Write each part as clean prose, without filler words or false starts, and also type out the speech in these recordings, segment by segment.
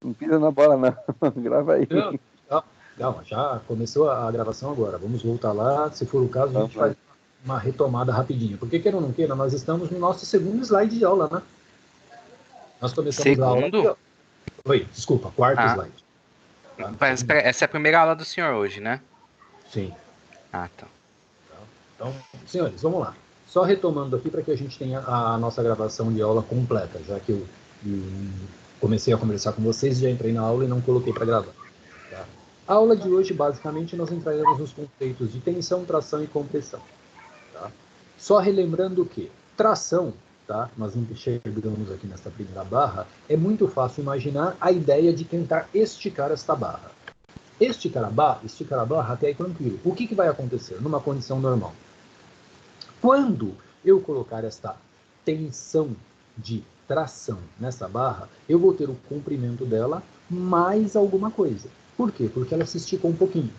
Não pisa na bola, não. Grava aí. Não, calma, já começou a gravação agora. Vamos voltar lá. Se for o caso, a gente faz uma retomada rapidinho. Porque, queira ou não queira, nós estamos no nosso segundo slide de aula, né? Nós começamos a aula aqui, ó. Oi, desculpa, quarto slide. Tá? Essa é a primeira aula do senhor hoje, né? Sim. Ah, tá. Então, senhores, vamos lá. Só retomando aqui para que a gente tenha a nossa gravação de aula completa, já que eu comecei a conversar com vocês, já entrei na aula e não coloquei para gravar. Tá? A aula de hoje, basicamente, nós entraremos nos conceitos de tensão, tração e compressão. Tá? Só relembrando que tração, tá? Nós enxergamos aqui nesta primeira barra, é muito fácil imaginar a ideia de tentar esticar esta barra. Esticar a barra até aí tranquilo. O que vai acontecer numa condição normal? Quando eu colocar esta tensão de tração nessa barra, eu vou ter o comprimento dela mais alguma coisa. Por quê? Porque ela se esticou um pouquinho.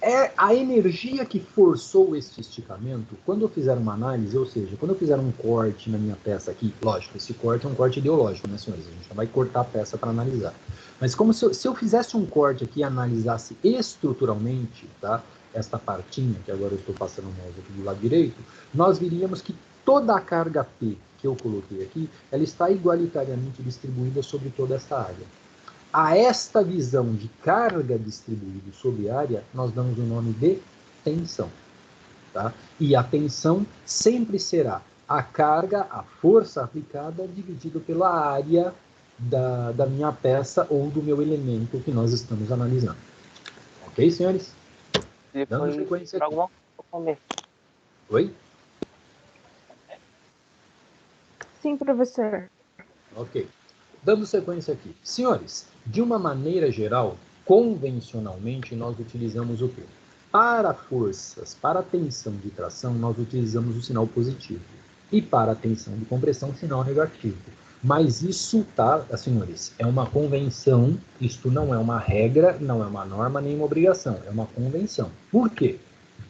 É a energia que forçou este esticamento, quando eu fizer uma análise, ou seja, quando eu fizer um corte na minha peça aqui, lógico, esse corte é um corte ideológico, né, senhores? A gente não vai cortar a peça para analisar. Mas como se eu fizesse um corte aqui e analisasse estruturalmente, tá? Esta partinha, que agora eu estou passando o mouse aqui do lado direito, nós veríamos que toda a carga P que eu coloquei aqui, ela está igualitariamente distribuída sobre toda esta área. A esta visão de carga distribuída sobre área, nós damos o nome de tensão. Tá? E a tensão sempre será a carga, a força aplicada, dividido pela área da minha peça ou do meu elemento que nós estamos analisando. Ok, senhores? Dando sequência aqui. Oi? Sim, professor. Ok. Dando sequência aqui. Senhores, de uma maneira geral, convencionalmente, nós utilizamos o quê? Para forças, para a tensão de tração, nós utilizamos o sinal positivo. E para a tensão de compressão, o sinal negativo. Mas isso, tá, senhores, é uma convenção, isto não é uma regra, não é uma norma, nem uma obrigação, é uma convenção. Por quê?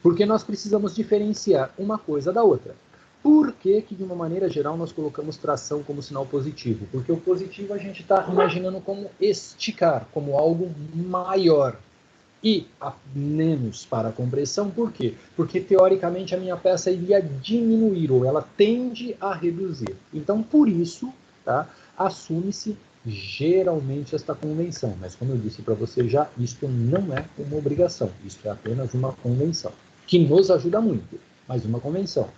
Porque nós precisamos diferenciar uma coisa da outra. Por que, de uma maneira geral, nós colocamos tração como sinal positivo? Porque o positivo a gente está imaginando como esticar, como algo maior. E a menos para a compressão, por quê? Porque, teoricamente, a minha peça iria diminuir, ou ela tende a reduzir. Então, por isso, tá, assume-se geralmente esta convenção. Mas, como eu disse para você já, isto não é uma obrigação. Isto é apenas uma convenção, que nos ajuda muito, mas uma convenção.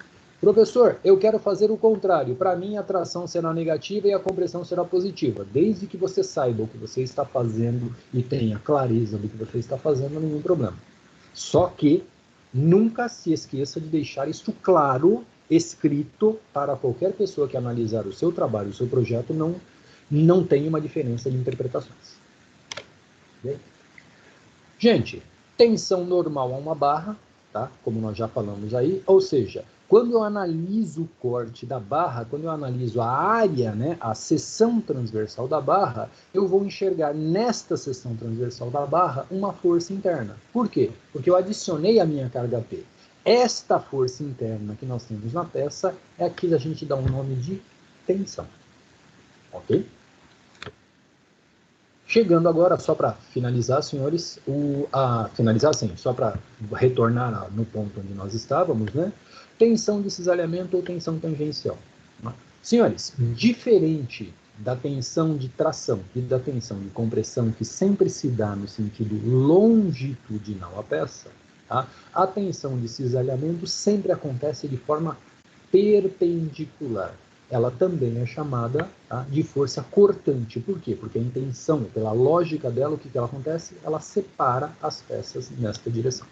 Professor, eu quero fazer o contrário. Para mim, a tração será negativa e a compressão será positiva. Desde que você saiba o que você está fazendo e tenha clareza do que você está fazendo, nenhum problema. Só que nunca se esqueça de deixar isso claro, escrito, para qualquer pessoa que analisar o seu trabalho, o seu projeto, não tenha uma diferença de interpretações. Okay? Gente, tensão normal a uma barra, tá? Como nós já falamos aí, ou seja, quando eu analiso o corte da barra, quando eu analiso a área, né, a seção transversal da barra, eu vou enxergar nesta seção transversal da barra uma força interna. Por quê? Porque eu adicionei a minha carga P. Esta força interna que nós temos na peça é a que a gente dá um nome de tensão. Ok? Chegando agora, só para finalizar, senhores, finalizar sim, só para retornar no ponto onde nós estávamos, né? Tensão de cisalhamento ou tensão tangencial. Senhores, diferente da tensão de tração e da tensão de compressão, que sempre se dá no sentido longitudinal à peça, tá? A tensão de cisalhamento sempre acontece de forma perpendicular. Ela também é chamada, tá, de força cortante. Por quê? Porque a intenção, pela lógica dela, o que ela acontece? Ela separa as peças nesta direção.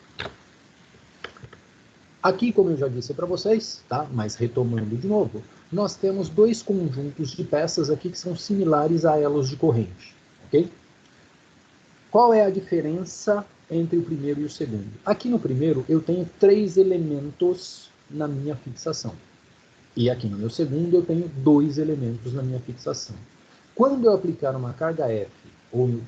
Aqui, como eu já disse para vocês, tá, mas retomando de novo, nós temos dois conjuntos de peças aqui que são similares a elos de corrente. Ok? Qual é a diferença entre o primeiro e o segundo? Aqui no primeiro, eu tenho 3 elementos na minha fixação. E aqui no meu segundo eu tenho 2 elementos na minha fixação. Quando eu aplicar uma carga F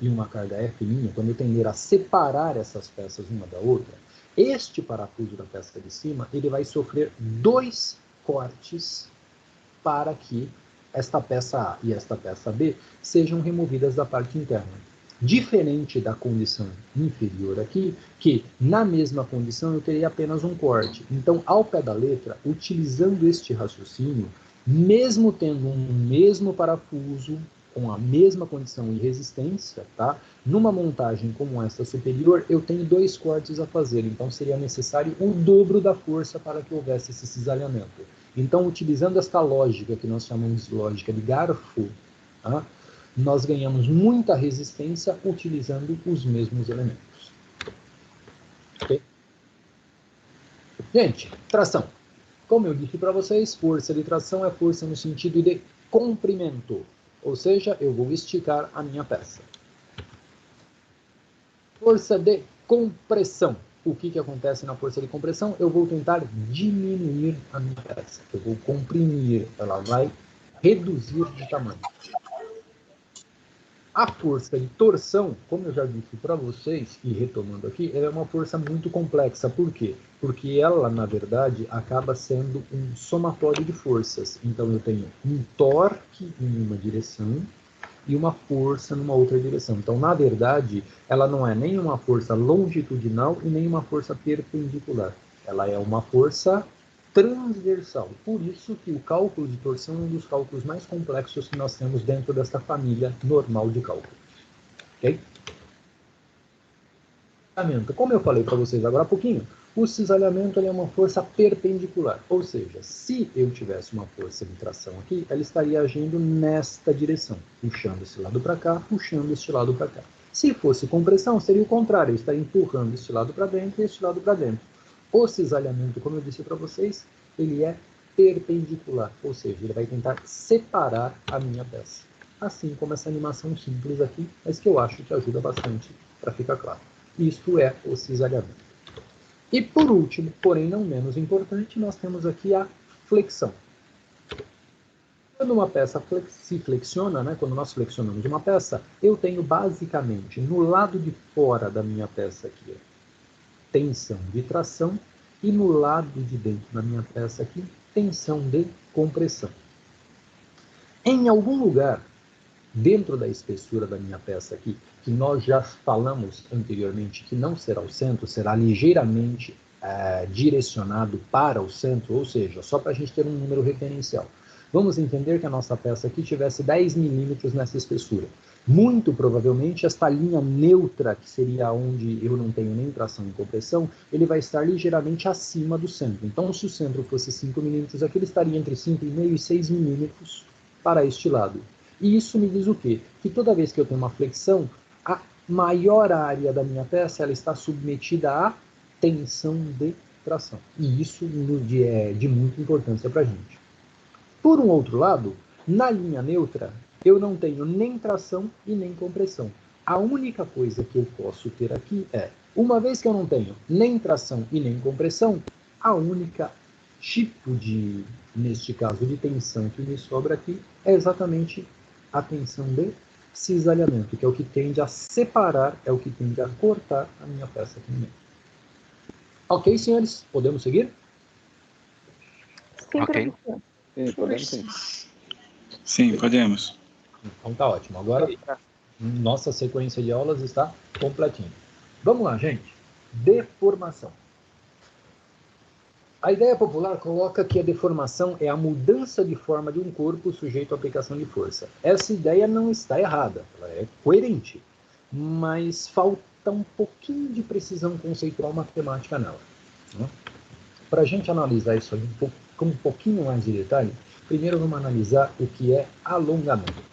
e uma carga F', quando eu tender a separar essas peças uma da outra, este parafuso da peça de cima, ele vai sofrer 2 cortes para que esta peça A e esta peça B sejam removidas da parte interna. Diferente da condição inferior aqui, que na mesma condição eu teria apenas um corte. Então, ao pé da letra, utilizando este raciocínio, mesmo tendo um mesmo parafuso, com a mesma condição e resistência, tá? Numa montagem como esta superior, eu tenho 2 cortes a fazer, então seria necessário o dobro da força para que houvesse esse cisalhamento. Então, utilizando esta lógica, que nós chamamos de lógica de garfo, tá? Nós ganhamos muita resistência utilizando os mesmos elementos. Ok? Gente, tração. Como eu disse para vocês, força de tração é força no sentido de comprimento. Ou seja, eu vou esticar a minha peça. Força de compressão. O que acontece na força de compressão? Eu vou tentar diminuir a minha peça. Eu vou comprimir. Ela vai reduzir de tamanho. A força de torção, como eu já disse para vocês, e retomando aqui, ela é uma força muito complexa. Por quê? Porque ela, na verdade, acaba sendo um somatório de forças. Então, eu tenho um torque em uma direção e uma força numa outra direção. Então, na verdade, ela não é nem uma força longitudinal e nem uma força perpendicular. Ela é uma força transversal. Por isso que o cálculo de torção é um dos cálculos mais complexos que nós temos dentro desta família normal de cálculos. Ok? Como eu falei para vocês agora há pouquinho, o cisalhamento é uma força perpendicular. Ou seja, se eu tivesse uma força de tração aqui, ela estaria agindo nesta direção, puxando esse lado para cá, puxando este lado para cá. Se fosse compressão, seria o contrário, eu estaria empurrando este lado para dentro e este lado para dentro. O cisalhamento, como eu disse para vocês, ele é perpendicular, ou seja, ele vai tentar separar a minha peça. Assim como essa animação simples aqui, mas que eu acho que ajuda bastante para ficar claro. Isto é o cisalhamento. E por último, porém não menos importante, nós temos aqui a flexão. Quando uma peça se flexiona, né, quando nós flexionamos uma peça, eu tenho basicamente no lado de fora da minha peça aqui, tensão de tração, e no lado de dentro da minha peça aqui, tensão de compressão. Em algum lugar, dentro da espessura da minha peça aqui, que nós já falamos anteriormente que não será o centro, será ligeiramente direcionado para o centro, ou seja, só para a gente ter um número referencial. Vamos entender que a nossa peça aqui tivesse 10 milímetros nessa espessura. Muito provavelmente, esta linha neutra, que seria onde eu não tenho nem tração nem compressão, ele vai estar ligeiramente acima do centro. Então, se o centro fosse 5 milímetros aqui, ele estaria entre 5,5 e 6 milímetros para este lado. E isso me diz o quê? Que toda vez que eu tenho uma flexão, a maior área da minha peça ela está submetida à tensão de tração. E isso é de muita importância para a gente. Por um outro lado, na linha neutra, eu não tenho nem tração e nem compressão. A única coisa que eu posso ter aqui é, uma vez que eu não tenho nem tração e nem compressão, a única tipo de, neste caso, de tensão que me sobra aqui é exatamente a tensão de cisalhamento, que é o que tende a separar, é o que tende a cortar a minha peça aqui no meio. Ok, senhores? Podemos seguir? Sim, Ok. professor. Sim, podemos sim. Sim, podemos. Então tá ótimo. Agora, nossa sequência de aulas está completinha. Vamos lá, gente. Deformação. A ideia popular coloca que a deformação é a mudança de forma de um corpo sujeito à aplicação de força. Essa ideia não está errada, ela é coerente, mas falta um pouquinho de precisão conceitual matemática nela. Para a gente analisar isso aí com um pouquinho mais de detalhe, primeiro vamos analisar o que é alongamento.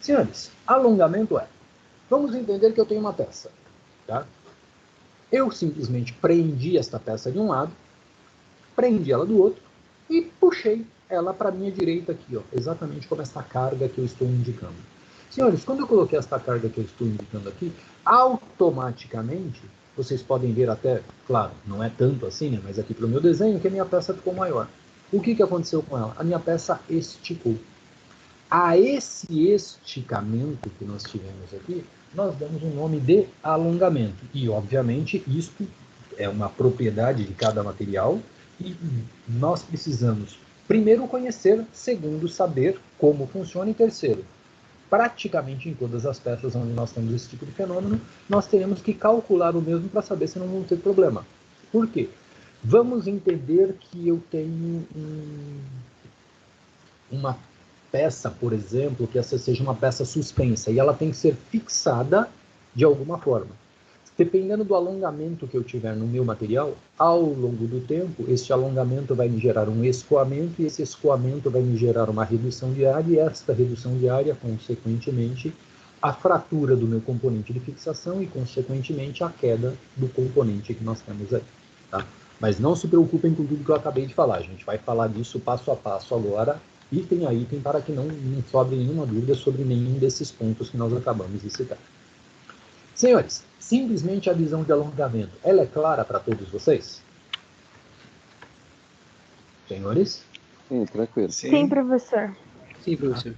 Senhores, alongamento é, vamos entender que eu tenho uma peça, tá? Eu simplesmente prendi esta peça de um lado, prendi ela do outro e puxei ela para a minha direita aqui, ó, exatamente como essa carga que eu estou indicando. Senhores, quando eu coloquei esta carga que eu estou indicando aqui, automaticamente, vocês podem ver até, claro, não é tanto assim, né, mas aqui para o meu desenho, que a minha peça ficou maior. O que aconteceu com ela? A minha peça esticou. A esse esticamento que nós tivemos aqui, nós damos um nome de alongamento. E, obviamente, isto é uma propriedade de cada material e nós precisamos, primeiro, conhecer, segundo, saber como funciona. E terceiro, praticamente em todas as peças onde nós temos esse tipo de fenômeno, nós teremos que calcular o mesmo para saber se não vamos ter problema. Por quê? Vamos entender que eu tenho uma peça, por exemplo, que essa seja uma peça suspensa, e ela tem que ser fixada de alguma forma. Dependendo do alongamento que eu tiver no meu material, ao longo do tempo, este alongamento vai me gerar um escoamento, e esse escoamento vai me gerar uma redução de área, e esta redução de área, consequentemente, a fratura do meu componente de fixação e, consequentemente, a queda do componente que nós temos aí. Tá? Mas não se preocupem com tudo que eu acabei de falar. A gente vai falar disso passo a passo agora, item a item, para que não sobre nenhuma dúvida sobre nenhum desses pontos que nós acabamos de citar. Senhores, simplesmente a visão de alongamento, ela é clara para todos vocês? Senhores? Sim, tranquilo. Sim, professor. Sim, professor.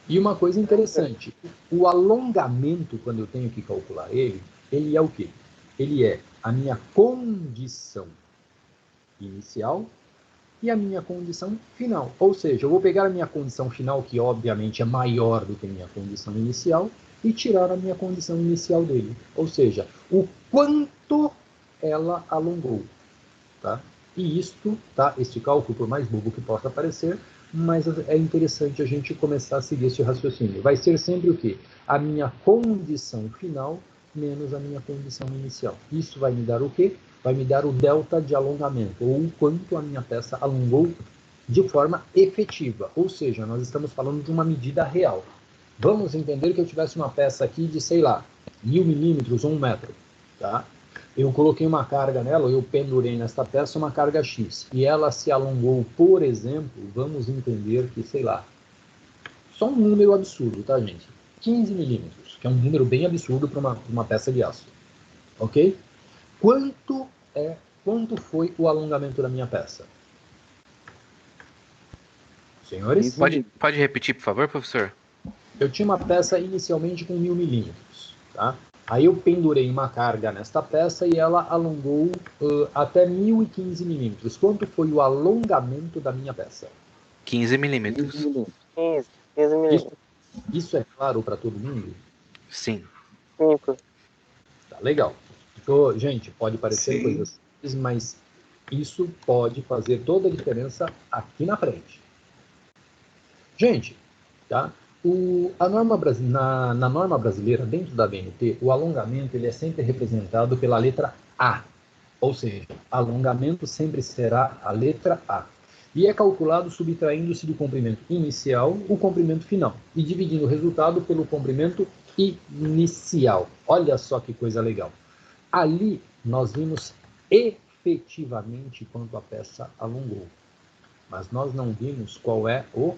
E uma coisa interessante, o alongamento, quando eu tenho que calcular ele é o quê? Ele é a minha condição inicial e a minha condição final. Ou seja, eu vou pegar a minha condição final, que obviamente é maior do que a minha condição inicial, e tirar a minha condição inicial dele. Ou seja, o quanto ela alongou. Tá? E isto, tá? Este cálculo, por mais bobo que possa parecer, mas é interessante a gente começar a seguir esse raciocínio. Vai ser sempre o quê? A minha condição final menos a minha condição inicial. Isso vai me dar o quê? Vai me dar o delta de alongamento, ou o quanto a minha peça alongou de forma efetiva. Ou seja, nós estamos falando de uma medida real. Vamos entender que eu tivesse uma peça aqui de, sei lá, 1000 milímetros ou 1 metro. Tá? Eu coloquei uma carga nela, eu pendurei nesta peça uma carga X, e ela se alongou, por exemplo, vamos entender que, sei lá, só um número absurdo, tá, gente? 15 milímetros, que é um número bem absurdo para uma peça de aço. Ok? Quanto foi o alongamento da minha peça? Senhores? Pode repetir, por favor, professor? Eu tinha uma peça inicialmente com 1000 milímetros, tá? Aí eu pendurei uma carga nesta peça e ela alongou até 1015 milímetros. Quanto foi o alongamento da minha peça? 15 milímetros. 15 milímetros. Isso é claro para todo mundo? Sim. Tá, legal. Então, gente, pode parecer Sim. coisa simples, mas isso pode fazer toda a diferença aqui na frente. Gente, tá? Na norma brasileira, dentro da BNT, o alongamento ele é sempre representado pela letra A. Ou seja, alongamento sempre será a letra A. E é calculado subtraindo-se do comprimento inicial o comprimento final e dividindo o resultado pelo comprimento inicial. Olha só que coisa legal. Ali nós vimos efetivamente quanto a peça alongou. Mas nós não vimos qual é o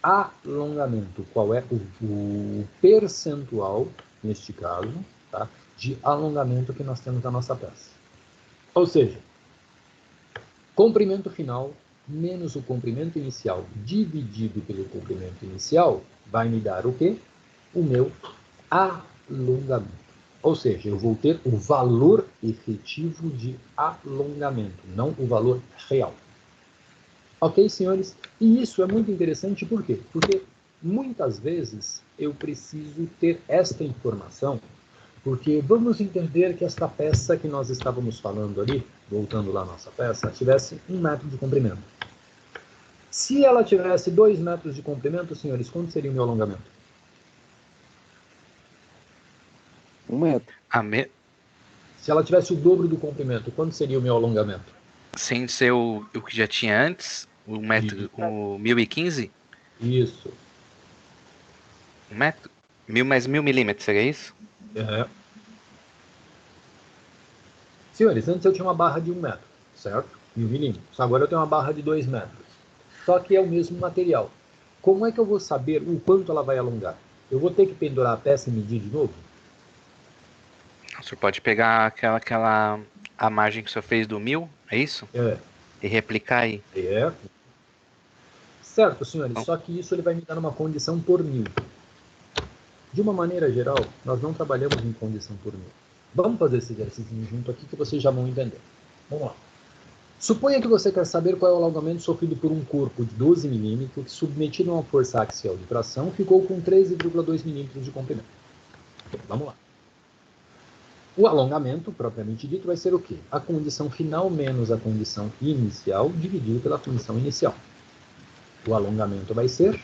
alongamento, qual é o percentual, neste caso, tá, de alongamento que nós temos na nossa peça. Ou seja, comprimento final menos o comprimento inicial dividido pelo comprimento inicial vai me dar o quê? O meu alongamento. Ou seja, eu vou ter o valor efetivo de alongamento, não o valor real. Ok, senhores? E isso é muito interessante, por quê? Porque muitas vezes eu preciso ter esta informação, porque vamos entender que esta peça que nós estávamos falando ali, voltando lá à nossa peça, tivesse 1 metro de comprimento. Se ela tivesse 2 metros de comprimento, senhores, quanto seria o meu alongamento? 1 metro. Se ela tivesse o dobro do comprimento, quanto seria o meu alongamento? Sem ser o que já tinha antes, o 1015? Isso. 1 metro? 1000 mais 1000 milímetros, seria isso? É. Senhores, antes eu tinha uma barra de 1 metro, certo? 1000 milímetros. Agora eu tenho uma barra de 2 metros. Só que é o mesmo material. Como é que eu vou saber o quanto ela vai alongar? Eu vou ter que pendurar a peça e medir de novo? O senhor pode pegar a margem que o senhor fez do 1000, é isso? É. E replicar aí. É. Certo, senhores. Só que isso ele vai me dar uma condição por 1000. De uma maneira geral, nós não trabalhamos em condição por 1000. Vamos fazer esse exercício junto aqui que vocês já vão entender. Vamos lá. Suponha que você quer saber qual é o alongamento sofrido por um corpo de 12 milímetros que, submetido a uma força axial de tração, ficou com 13,2 milímetros de comprimento. Vamos lá. O alongamento, propriamente dito, vai ser o quê? A condição final menos a condição inicial dividido pela condição inicial. O alongamento vai ser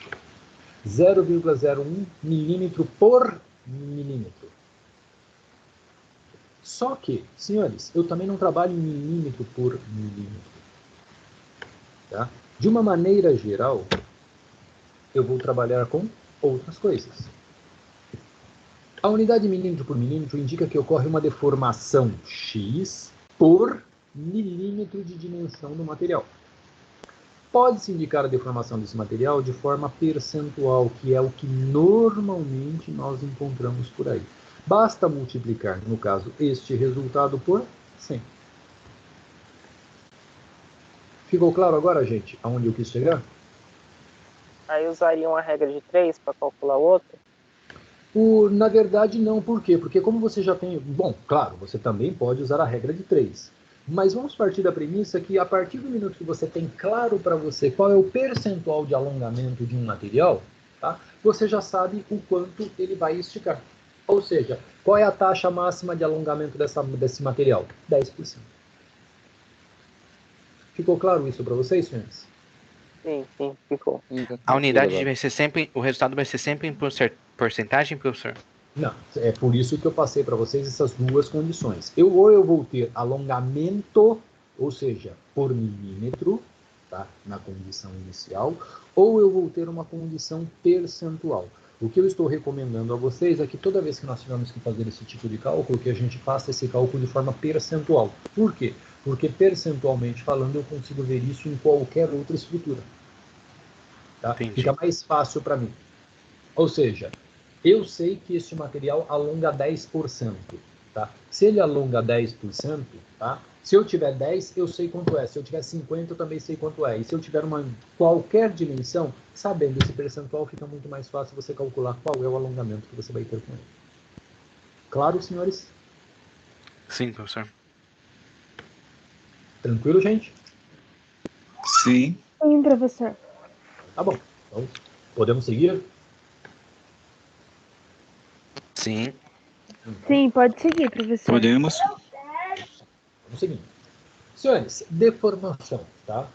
0,01 milímetro por milímetro. Só que, senhores, eu também não trabalho em milímetro por milímetro. Tá? De uma maneira geral, eu vou trabalhar com outras coisas. A unidade milímetro por milímetro indica que ocorre uma deformação x por milímetro de dimensão do material. Pode-se indicar a deformação desse material de forma percentual, que é o que normalmente nós encontramos por aí. Basta multiplicar, no caso, este resultado por 100. Ficou claro agora, gente, aonde eu quis chegar? Aí usaria uma regra de 3 para calcular o outro? Na verdade, não. Por quê? Porque como você já tem... Bom, claro, você também pode usar a regra de 3. Mas vamos partir da premissa que a partir do minuto que você tem claro para você qual é o percentual de alongamento de um material, tá? Você já sabe o quanto ele vai esticar. Ou seja, qual é a taxa máxima de alongamento desse material? 10%. Ficou claro isso para vocês, senhores? Sim, ficou. A unidade vai ser sempre, o resultado vai ser sempre em porcentagem, professor? Não, é por isso que eu passei para vocês essas duas condições. Ou eu vou ter alongamento, ou seja, por milímetro, tá, na condição inicial, ou eu vou ter uma condição percentual. O que eu estou recomendando a vocês é que toda vez que nós tivermos que fazer esse tipo de cálculo, que a gente faça esse cálculo de forma percentual. Por quê? Porque percentualmente falando, eu consigo ver isso em qualquer outra estrutura. Tá? Fica mais fácil para mim. Ou seja, eu sei que este material alonga 10%. Tá? Se ele alonga 10%, tá? Se eu tiver 10, eu sei quanto é. Se eu tiver 50, eu também sei quanto é. E se eu tiver qualquer dimensão, sabendo esse percentual, fica muito mais fácil você calcular qual é o alongamento que você vai ter com ele. Claro, senhores? Sim, professor. Tranquilo, gente? Sim. Sim, professor. Tá bom. Então, podemos seguir? Sim. Sim, pode seguir, professor. Podemos. Vamos seguir. Senhores, deformação, tá?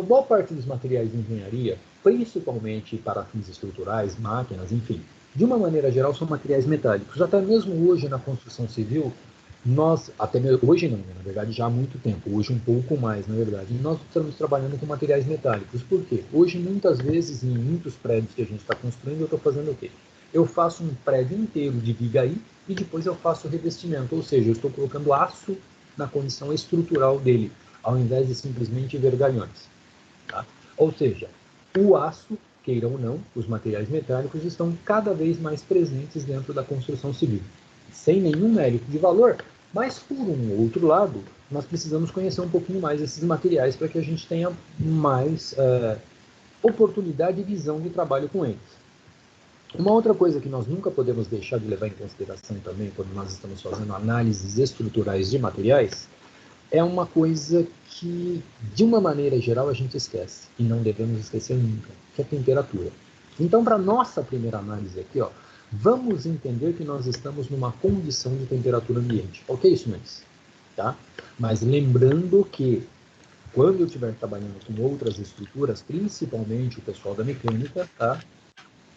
Boa parte dos materiais de engenharia, principalmente para fins estruturais, máquinas, enfim, de uma maneira geral, são materiais metálicos. Até mesmo hoje na construção civil, até mesmo, hoje não, na verdade já há muito tempo, hoje um pouco mais, na verdade, nós estamos trabalhando com materiais metálicos. Por quê? Hoje, muitas vezes, em muitos prédios que a gente está construindo, eu estou fazendo o quê? Eu faço um prédio inteiro de vigaí e depois eu faço o revestimento, ou seja, eu estou colocando aço na condição estrutural dele, ao invés de simplesmente vergalhões. Tá? Ou seja, o aço, queiram ou não, os materiais metálicos estão cada vez mais presentes dentro da construção civil. Sem nenhum mérito de valor, mas por um outro lado, nós precisamos conhecer um pouquinho mais esses materiais para que a gente tenha mais oportunidade e visão de trabalho com eles. Uma outra coisa que nós nunca podemos deixar de levar em consideração também, quando nós estamos fazendo análises estruturais de materiais, é uma coisa que, de uma maneira geral, a gente esquece, e não devemos esquecer nunca, que é a temperatura. Então, para a nossa primeira análise aqui, vamos entender que nós estamos numa condição de temperatura ambiente. Ok, senhores? Tá? Mas lembrando que, quando eu estiver trabalhando com outras estruturas, principalmente o pessoal da mecânica, tá?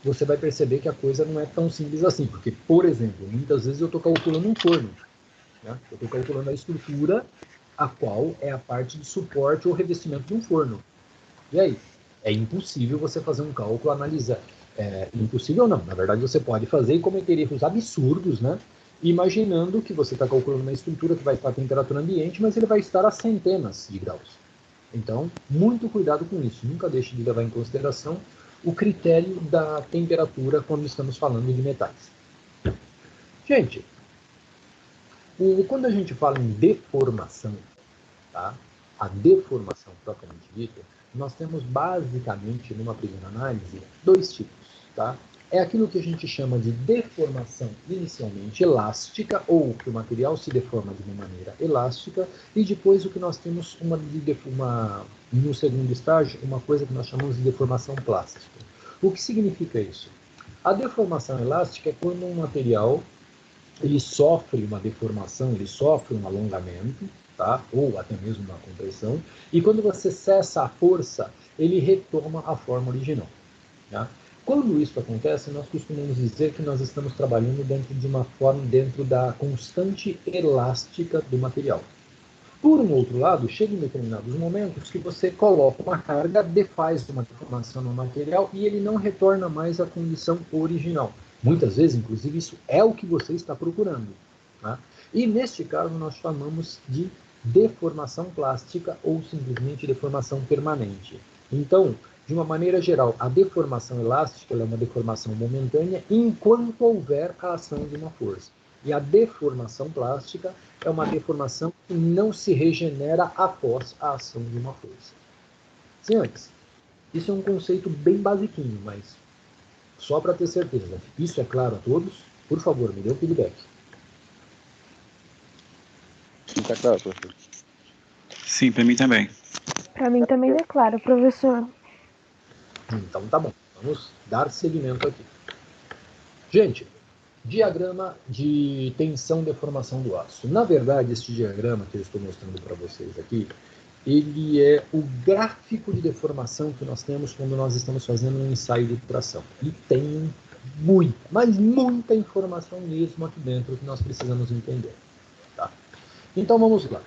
Você vai perceber que a coisa não é tão simples assim. Porque, por exemplo, muitas vezes eu estou calculando um forno. Né? Eu estou calculando a estrutura, a qual é a parte de suporte ou revestimento de um forno. E aí? É impossível você fazer um cálculo, analisar. Impossível não. Na verdade, você pode fazer e cometer erros absurdos, né? Imaginando que você está calculando uma estrutura que vai estar a temperatura ambiente, mas ele vai estar a centenas de graus. Então, muito cuidado com isso. Nunca deixe de levar em consideração o critério da temperatura quando estamos falando de metais. Gente, quando a gente fala em deformação, tá? A deformação propriamente dita, nós temos basicamente, numa primeira análise, dois tipos. Tá? é aquilo que a gente chama de deformação inicialmente elástica, ou que o material se deforma de uma maneira elástica, e depois o que nós temos no segundo estágio, uma coisa que nós chamamos de deformação plástica. O que significa isso? A deformação elástica é quando um material ele sofre uma deformação, ele sofre um alongamento, tá? Ou até mesmo uma compressão, e quando você cessa a força, ele retoma a forma original. Tá? Quando isso acontece, nós costumamos dizer que nós estamos trabalhando dentro de uma forma, dentro da constante elástica do material. Por um outro lado, chega em determinados momentos que você coloca uma carga, defaz uma deformação no material e ele não retorna mais à condição original. Muitas vezes, inclusive, isso é o que você está procurando. Tá? E neste caso, nós chamamos de deformação plástica ou simplesmente deformação permanente. Então, de uma maneira geral, a deformação elástica é uma deformação momentânea enquanto houver a ação de uma força. E a deformação plástica é uma deformação que não se regenera após a ação de uma força. Senhores, isso é um conceito bem basiquinho, mas só para ter certeza. Isso é claro a todos? Por favor, me dê o feedback. Está claro, professor? Sim, para mim também. Para mim também é claro, professor. Então tá bom, vamos dar seguimento aqui. Gente, diagrama de tensão e deformação do aço. Na verdade, este diagrama que eu estou mostrando para vocês aqui, ele é o gráfico de deformação que nós temos quando nós estamos fazendo um ensaio de tração. E tem muita, mas muita informação mesmo aqui dentro que nós precisamos entender. Tá? Então vamos lá.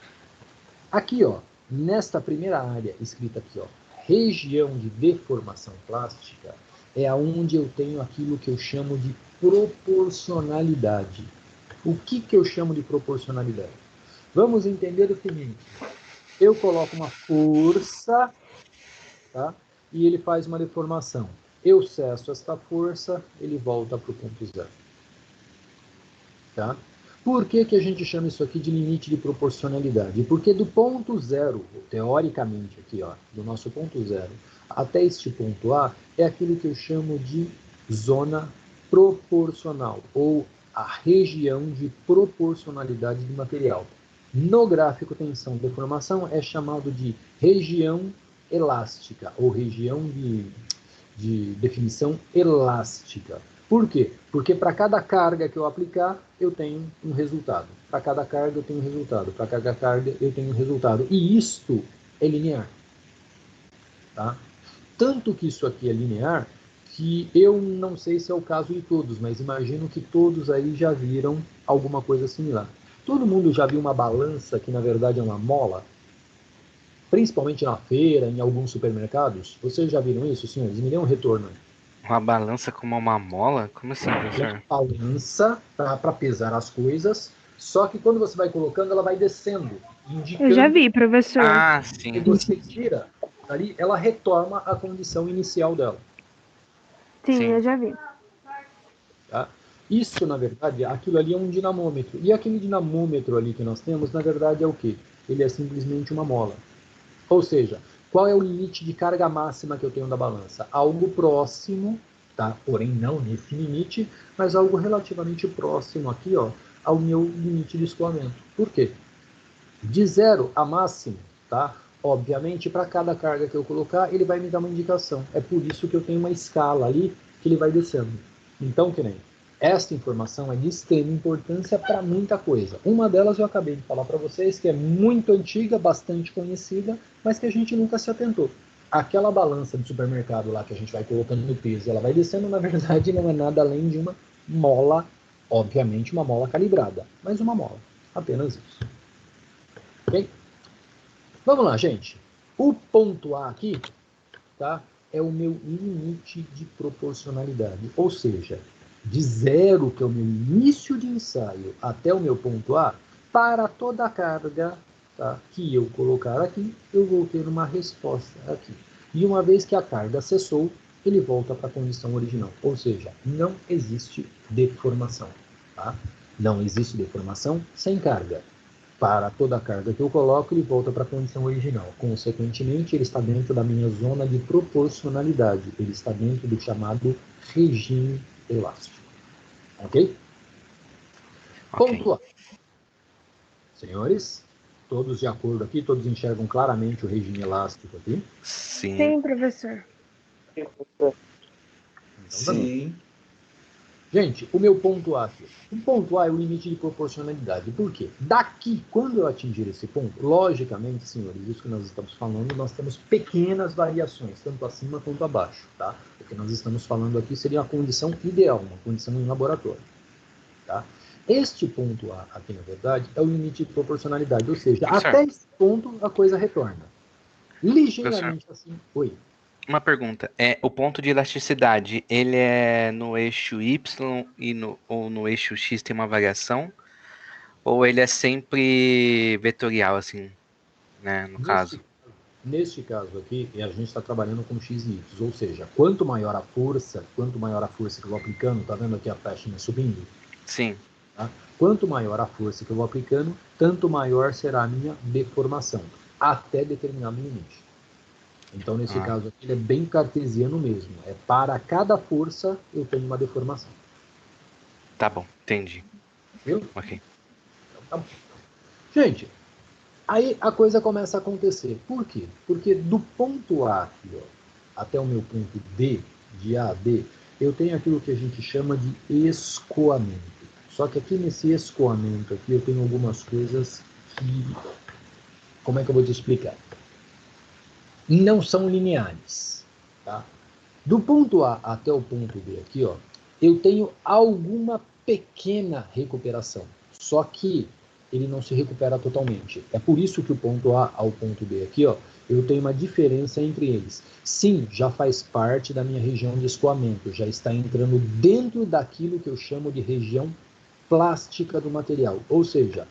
Aqui, ó, nesta primeira área escrita aqui, ó, região de deformação plástica, é aonde eu tenho aquilo que eu chamo de proporcionalidade. O que eu chamo de proporcionalidade? Vamos entender o seguinte. Eu coloco uma força, tá? E ele faz uma deformação. Eu cesso esta força, ele volta para o ponto zero. Tá? Por que a gente chama isso aqui de limite de proporcionalidade? Porque do ponto zero, teoricamente aqui, ó, do nosso ponto zero, até este ponto A, é aquilo que eu chamo de zona proporcional, ou a região de proporcionalidade do material. No gráfico tensão-deformação é chamado de região elástica, ou região de definição elástica. Por quê? Porque para cada carga que eu aplicar, eu tenho um resultado. Para cada carga eu tenho um resultado. Para cada carga eu tenho um resultado. E isto é linear. Tá? Tanto que isso aqui é linear, que eu não sei se é o caso de todos, mas imagino que todos aí já viram alguma coisa similar. Todo mundo já viu uma balança que na verdade é uma mola? Principalmente na feira, em alguns supermercados? Vocês já viram isso, senhores? Me dê um retorno. Uma balança como uma mola? Como assim, professor? Ela balança para pesar as coisas, só que quando você vai colocando, ela vai descendo, indicando. Eu já vi, professor. Ah, Que sim. você tira ali, ela retoma a condição inicial dela. Sim, Sim. eu já vi. Tá? Isso, na verdade, aquilo ali é um dinamômetro. E aquele dinamômetro ali que nós temos, na verdade, é o quê? Ele é simplesmente uma mola. Ou seja, qual é o limite de carga máxima que eu tenho da balança? Algo próximo, tá? Porém não nesse limite, mas algo relativamente próximo aqui, ó, ao meu limite de escoamento. Por quê? De 0 a máximo, tá? Obviamente, para cada carga que eu colocar, ele vai me dar uma indicação. É por isso que eu tenho uma escala ali que ele vai descendo. Então, que nem esta informação é de extrema importância para muita coisa. Uma delas eu acabei de falar para vocês, que é muito antiga, bastante conhecida, mas que a gente nunca se atentou. Aquela balança de supermercado lá que a gente vai colocando no peso, ela vai descendo, na verdade, não é nada além de uma mola, obviamente uma mola calibrada, mas uma mola, apenas isso. Ok? Vamos lá, gente. O ponto A aqui, tá, é o meu limite de proporcionalidade, ou seja, de 0, que é o meu início de ensaio, até o meu ponto A, para toda a carga, tá, que eu colocar aqui, eu vou ter uma resposta aqui. E uma vez que a carga cessou, ele volta para a condição original. Ou seja, não existe deformação. Tá? Não existe deformação sem carga. Para toda a carga que eu coloco, ele volta para a condição original. Consequentemente, ele está dentro da minha zona de proporcionalidade. Ele está dentro do chamado regime elástico. Ok? Ok. Ponto A. Senhores, todos de acordo aqui? Todos enxergam claramente o regime elástico aqui? Sim. Sim, professor. Então, tá bom. Sim. Gente, o meu ponto A aqui. O ponto A é o limite de proporcionalidade. Por quê? Daqui, quando eu atingir esse ponto, logicamente, senhores, isso que nós estamos falando, nós temos pequenas variações, tanto acima quanto abaixo, tá? O que nós estamos falando aqui seria uma condição ideal, uma condição em laboratório, tá? Este ponto A, aqui na verdade, é o limite de proporcionalidade, ou seja, Professor. até esse ponto a coisa retorna. Ligeiramente assim. Oi. Uma pergunta. O ponto de elasticidade, ele é no eixo Y ou no eixo X tem uma variação? Ou ele é sempre vetorial, assim, né, no caso? Neste caso aqui, a gente está trabalhando com x e y, ou seja, quanto maior a força que eu vou aplicando, tá vendo aqui a taxinha subindo? Sim. Tá? Quanto maior a força que eu vou aplicando, tanto maior será a minha deformação, até determinado limite. Então, nesse caso aqui, ele é bem cartesiano mesmo. É para cada força eu tenho uma deformação. Tá bom, entendi. Viu? Ok. Então, tá bom. Gente, aí a coisa começa a acontecer. Por quê? Porque do ponto A aqui, ó, até o meu ponto D, de A a D, eu tenho aquilo que a gente chama de escoamento. Só que aqui nesse escoamento aqui eu tenho algumas coisas que... Como é que eu vou te explicar? Não são lineares. Tá? Do ponto A até o ponto B aqui, ó, eu tenho alguma pequena recuperação. Só que ele não se recupera totalmente. É por isso que o ponto A ao ponto B aqui, ó, eu tenho uma diferença entre eles. Sim, já faz parte da minha região de escoamento, já está entrando dentro daquilo que eu chamo de região plástica do material. Ou seja,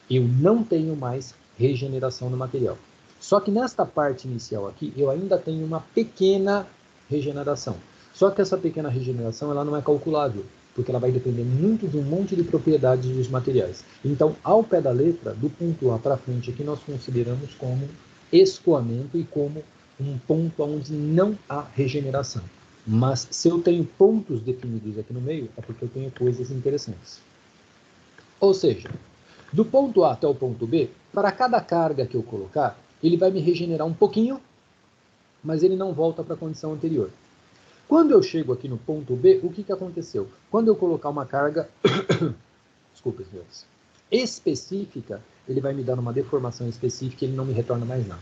eu não tenho mais regeneração no material. Só que nesta parte inicial aqui, eu ainda tenho uma pequena regeneração. Só que essa pequena regeneração ela não é calculável, porque ela vai depender muito de um monte de propriedades dos materiais. Então, ao pé da letra, do ponto A para frente aqui, nós consideramos como escoamento e como um ponto onde não há regeneração. Mas se eu tenho pontos definidos aqui no meio, é porque eu tenho coisas interessantes. Ou seja, do ponto A até o ponto B, para cada carga que eu colocar, ele vai me regenerar um pouquinho, mas ele não volta para a condição anterior. Quando eu chego aqui no ponto B, o que aconteceu? Quando eu colocar uma carga, desculpa, senhores, específica, ele vai me dar uma deformação específica e ele não me retorna mais nada.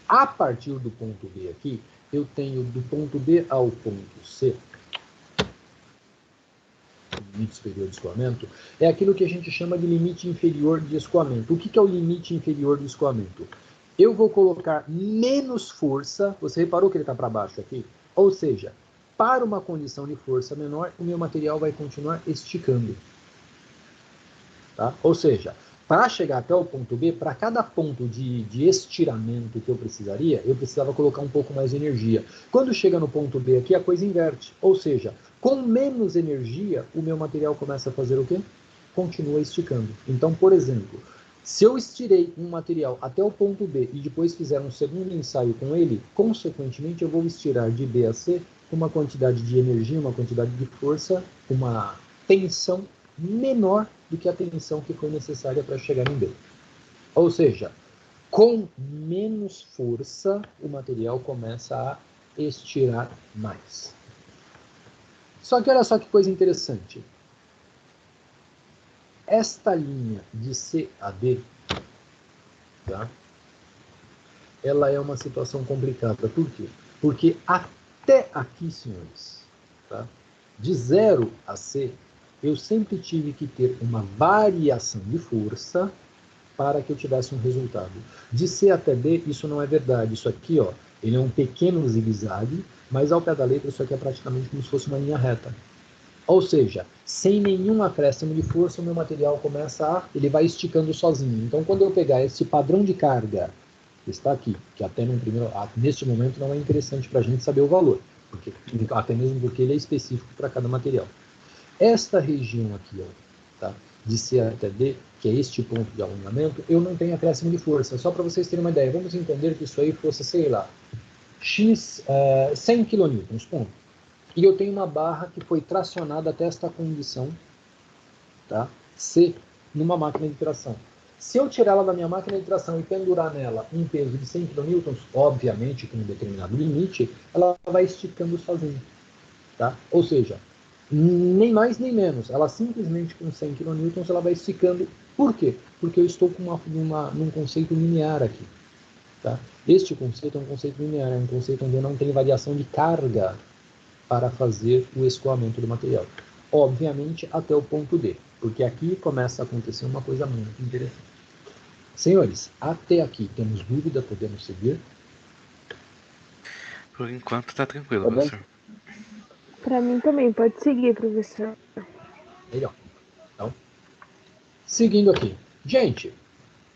A partir do ponto B aqui, eu tenho do ponto B ao ponto C, limite superior de escoamento, é aquilo que a gente chama de limite inferior de escoamento. O que é o limite inferior de escoamento? Eu vou colocar menos força, você reparou que ele está para baixo aqui? Ou seja, para uma condição de força menor, o meu material vai continuar esticando. Tá? Ou seja, para chegar até o ponto B, para cada ponto de estiramento que eu precisaria, eu precisava colocar um pouco mais de energia. Quando chega no ponto B aqui, a coisa inverte. Ou seja, com menos energia, o meu material começa a fazer o quê? Continua esticando. Então, por exemplo, se eu estirei um material até o ponto B e depois fizer um segundo ensaio com ele, consequentemente eu vou estirar de B a C com uma quantidade de energia, uma quantidade de força, uma tensão menor do que a tensão que foi necessária para chegar em B. Ou seja, com menos força, o material começa a estirar mais. Só que olha só que coisa interessante. Esta linha de C a D, tá? Ela é uma situação complicada. Por quê? Porque até aqui, senhores, tá? De 0 a C, eu sempre tive que ter uma variação de força para que eu tivesse um resultado. De C até D, isso não é verdade. Isso aqui, ó, ele é um pequeno zigue-zague, mas ao pé da letra, isso aqui é praticamente como se fosse uma linha reta. Ou seja, sem nenhum acréscimo de força, o meu material ele vai esticando sozinho. Então, quando eu pegar esse padrão de carga, que está aqui, que até neste momento não é interessante para a gente saber o valor, até mesmo porque ele é específico para cada material. Esta região aqui, ó, tá? de C até D, que é este ponto de alongamento, eu não tenho acréscimo de força. Só para vocês terem uma ideia, vamos entender que isso aí fosse, sei lá, 100 kN, ponto. E eu tenho uma barra que foi tracionada até esta condição, tá? C, numa máquina de tração. Se eu tirar ela da minha máquina de tração e pendurar nela um peso de 100 kN, obviamente com um determinado limite, ela vai esticando sozinha, tá? Ou seja, nem mais nem menos, ela simplesmente com 100 kN ela vai esticando. Por quê? Porque eu estou com num conceito linear aqui, tá? Este conceito é um conceito linear, é um conceito onde eu não tenho variação de carga para fazer o escoamento do material. Obviamente até o ponto D, porque aqui começa a acontecer uma coisa muito interessante. Senhores, até aqui temos dúvida, podemos seguir? Por enquanto tá tranquilo, Tá bem? professor. Para mim também, pode seguir, professor. Melhor. Então, seguindo aqui. Gente,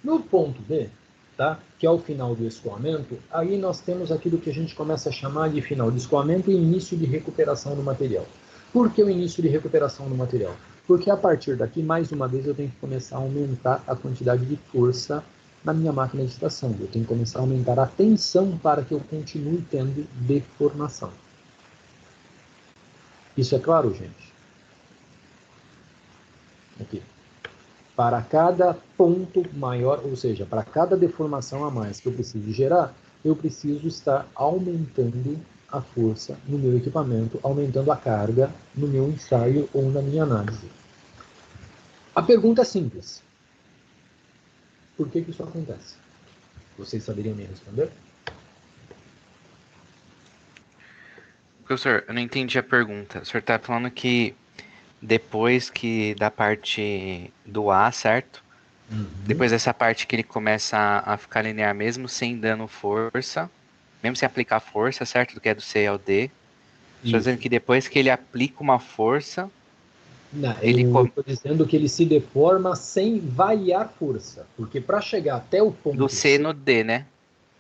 no ponto B, tá? Que é o final do escoamento, aí nós temos aquilo que a gente começa a chamar de final de escoamento e início de recuperação do material. Por que o início de recuperação do material? Porque a partir daqui, mais uma vez, eu tenho que começar a aumentar a quantidade de força na minha máquina de extração. Eu tenho que começar a aumentar a tensão para que eu continue tendo deformação. Isso é claro, gente? Aqui. Para cada ponto maior, ou seja, para cada deformação a mais que eu preciso gerar, eu preciso estar aumentando a força no meu equipamento, aumentando a carga no meu ensaio ou na minha análise. A pergunta é simples. Por que isso acontece? Vocês saberiam me responder? Professor, eu não entendi a pergunta. O senhor tá falando que depois que da parte do A, certo? Depois dessa parte que ele começa a ficar linear mesmo sem dando força, mesmo sem aplicar força, certo? Do que é do C ao D. Estou dizendo que depois que ele aplica uma força, Não, ele eu estou dizendo que ele se deforma sem variar força. Porque para chegar até o ponto do C no D, né?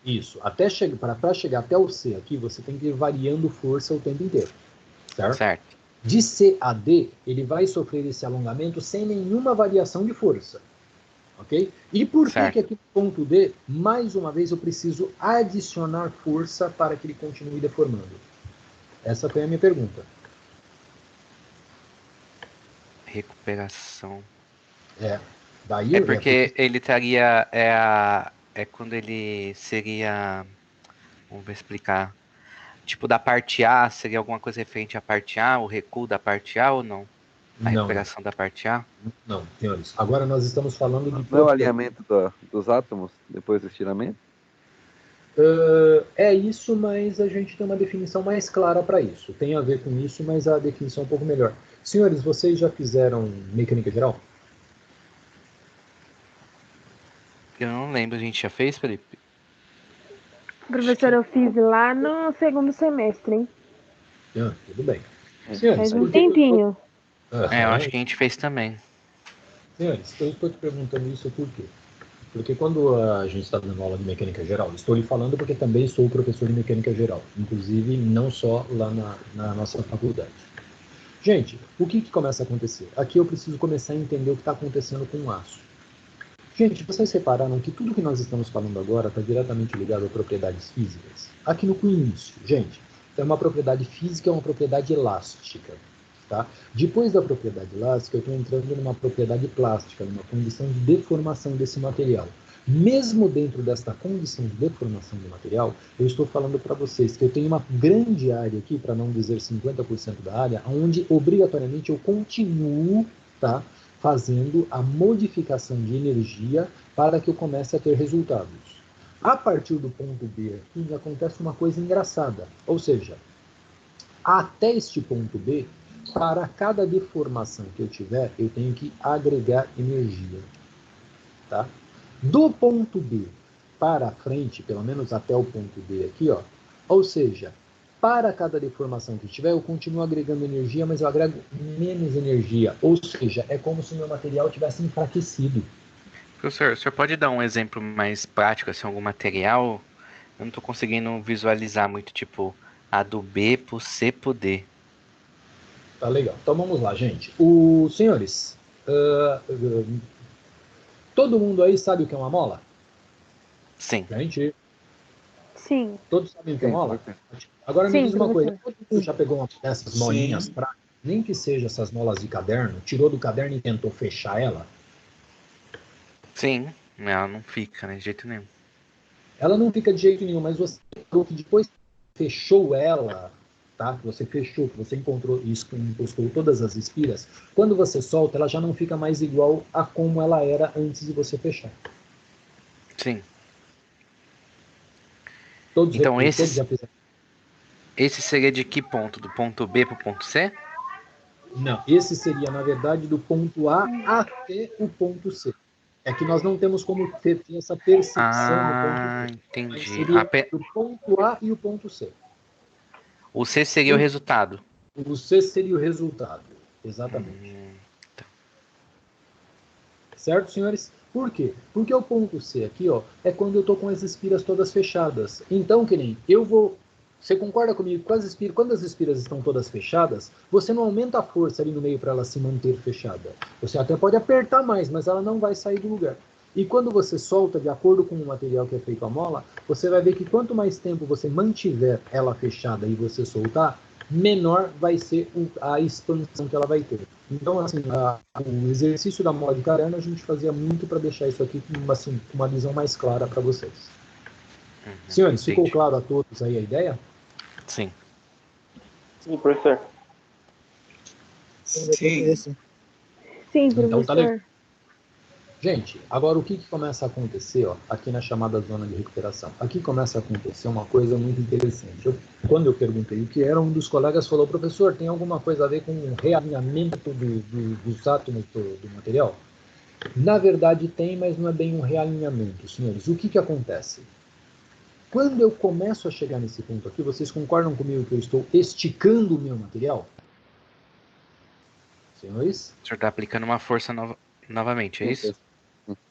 Isso, para chegar até o C aqui, você tem que ir variando força o tempo inteiro, certo? Certo. De C a D, ele vai sofrer esse alongamento sem nenhuma variação de força, ok? E por que Certo. que aqui no ponto D, mais uma vez, eu preciso adicionar força para que ele continue deformando? Essa foi a minha pergunta. Recuperação. Daí, É porque ele estaria. É quando ele seria. Vamos ver explicar. Tipo, da parte A, seria alguma coisa referente à parte A, o recuo da parte A ou não? A não, recuperação da parte A? não, senhores. Agora nós estamos falando de Não é o alinhamento dos átomos depois do estiramento? É isso, mas a gente tem uma definição mais clara para isso. Tem a ver com isso, mas a definição é um pouco melhor. Senhores, vocês já fizeram mecânica geral? Eu não lembro, a gente já fez, Felipe? Professor, eu fiz lá no segundo semestre, hein? Tudo bem. É. Senhores, Faz um por que eu estou- tempinho. É, eu acho que a gente fez também. Senhores, eu estou te perguntando isso por quê? Porque quando a gente está dando aula de mecânica geral, estou lhe falando porque também sou professor de mecânica geral, inclusive não só lá na nossa faculdade. Gente, o que começa a acontecer? Aqui eu preciso começar a entender o que está acontecendo com o aço. Gente, vocês repararam que tudo que nós estamos falando agora está diretamente ligado a propriedades físicas? Aqui no início, gente, é uma propriedade física, é uma propriedade elástica. Tá? Depois da propriedade elástica, eu estou entrando numa propriedade plástica, numa condição de deformação desse material. Mesmo dentro desta condição de deformação do material, eu estou falando para vocês que eu tenho uma grande área aqui, para não dizer 50% da área, onde obrigatoriamente eu continuo, tá, fazendo a modificação de energia para que eu comece a ter resultados. A partir do ponto B aqui, acontece uma coisa engraçada, ou seja, até este ponto B, para cada deformação que eu tiver, eu tenho que agregar energia. Tá? Do ponto B para frente, pelo menos até o ponto B aqui, ó, ou seja, para cada deformação que tiver, eu continuo agregando energia, mas eu agrego menos energia. Ou seja, é como se o meu material tivesse enfraquecido. Professor, o senhor pode dar um exemplo mais prático, assim, algum material? Eu não estou conseguindo visualizar muito, tipo, a do B pro C pro D. Tá legal. Então vamos lá, gente. Os senhores, Todo mundo aí sabe o que é uma mola? Sim. Gente, Sim. todos sabem o que é Sim, mola? perfeito. Agora me Sim, diz uma coisa. professor. Todo mundo já pegou uma dessas molinhas Sim. práticas, nem que seja essas molas de caderno, tirou do caderno e tentou fechar ela? Sim. Ela não fica, né? De jeito nenhum. Ela não fica de jeito nenhum, mas você falou que depois que fechou ela, tá? Que você fechou, que você encontrou isso, encostou todas as espiras, quando você solta, ela já não fica mais igual a como ela era antes de você fechar. Sim. Todos, Então todos já fizeram. esse seria de que ponto? Do ponto B pro ponto C? Não, esse seria, na verdade, do ponto A até o ponto C. É que nós não temos como ter essa percepção no ponto Ah, B. Mas entendi. seria do ponto A e o ponto C. O C seria o resultado. O C seria o resultado. Exatamente. Certo, senhores? Por quê? Porque o ponto C aqui, ó, é quando eu estou com as espiras todas fechadas. Então, que nem eu vou. Você concorda comigo? Quando as espiras estão todas fechadas, você não aumenta a força ali no meio para ela se manter fechada. Você até pode apertar mais, mas ela não vai sair do lugar. E quando você solta, de acordo com o material que é feito a mola, você vai ver que quanto mais tempo você mantiver ela fechada e você soltar, menor vai ser a expansão que ela vai ter. Então, assim, o exercício da mola de caderno a gente fazia muito para deixar isso aqui com assim, uma visão mais clara para vocês. Senhores, ficou Entendi. claro a todos aí a ideia? Sim. Sim, professor. Sim. Sim, Então tá legal. professor. Gente, agora o que começa a acontecer, ó, aqui na chamada zona de recuperação? Aqui começa a acontecer uma coisa muito interessante. Quando eu perguntei o que era, um dos colegas falou: professor, tem alguma coisa a ver com o realinhamento dos átomos do material? Na verdade tem, mas não é bem um realinhamento, senhores. O que acontece? Quando eu começo a chegar nesse ponto aqui, vocês concordam comigo que eu estou esticando o meu material? Senhores? O senhor está aplicando uma força novamente, é isso?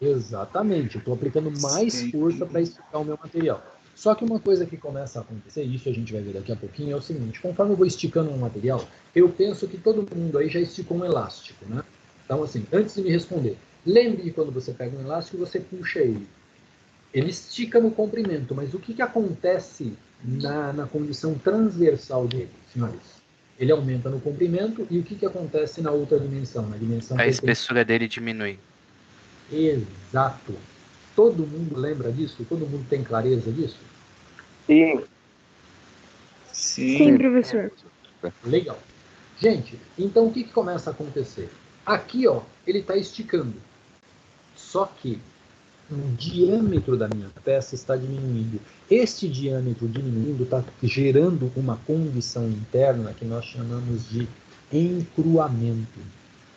Exatamente, eu estou aplicando mais Sim. força para esticar o meu material. Só que uma coisa que começa a acontecer, e isso a gente vai ver daqui a pouquinho, é o seguinte: conforme eu vou esticando um material, eu penso que todo mundo aí já esticou um elástico, né? Então, assim, antes de me responder, lembre de quando você pega um elástico e você puxa ele. Ele estica no comprimento, mas o que acontece na condição transversal dele, senhores? Ele aumenta no comprimento e o que acontece na outra dimensão? Na dimensão A perpendicular. espessura dele diminui. Exato. Todo mundo lembra disso? Todo mundo tem clareza disso? Sim. Sim, Sim. professor. Legal. Gente, então o que começa a acontecer? Aqui, ó, ele está esticando. Só que o diâmetro da minha peça está diminuindo. Este diâmetro diminuindo está gerando uma condição interna que nós chamamos de encruamento.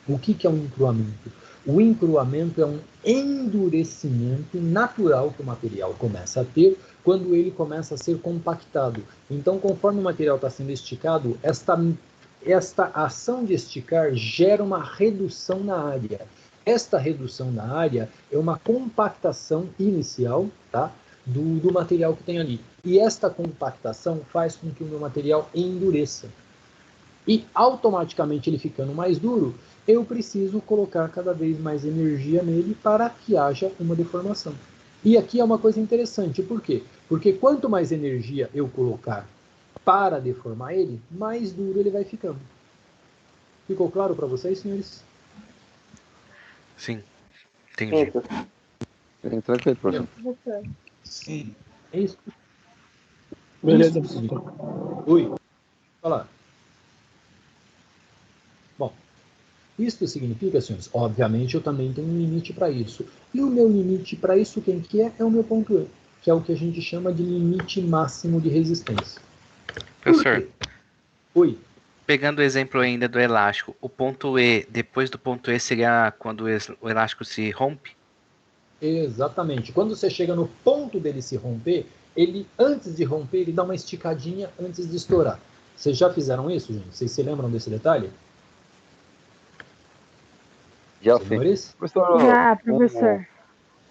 O que é um encruamento? O encruamento é um endurecimento natural que o material começa a ter quando ele começa a ser compactado. Então, conforme o material está sendo esticado, esta ação de esticar gera uma redução na área. Esta redução na área é uma compactação inicial, tá, do material que tem ali. E esta compactação faz com que o meu material endureça. E automaticamente ele ficando mais duro, eu preciso colocar cada vez mais energia nele para que haja uma deformação. E aqui é uma coisa interessante, por quê? Porque quanto mais energia eu colocar para deformar ele, mais duro ele vai ficando. Ficou claro para vocês, senhores? Sim, Sim, entendi. professor. Tranquilo, professor. Professor. Sim. É isso. Beleza, Isso significa... professor. Oi, falar. Bom, isto significa, senhores, obviamente eu também tenho um limite para isso. E o meu limite para isso, quem que é? É o meu ponto E, que é o que a gente chama de limite máximo de resistência. Por Professor, quê? Oi. pegando o exemplo ainda do elástico, o ponto E, depois do ponto E seria quando o elástico se rompe? Exatamente. Quando você chega no ponto dele se romper, ele, antes de romper, ele dá uma esticadinha antes de estourar. Vocês já fizeram isso, gente? Vocês se lembram desse detalhe? Já sim. Senhores? Professor, Já, professor.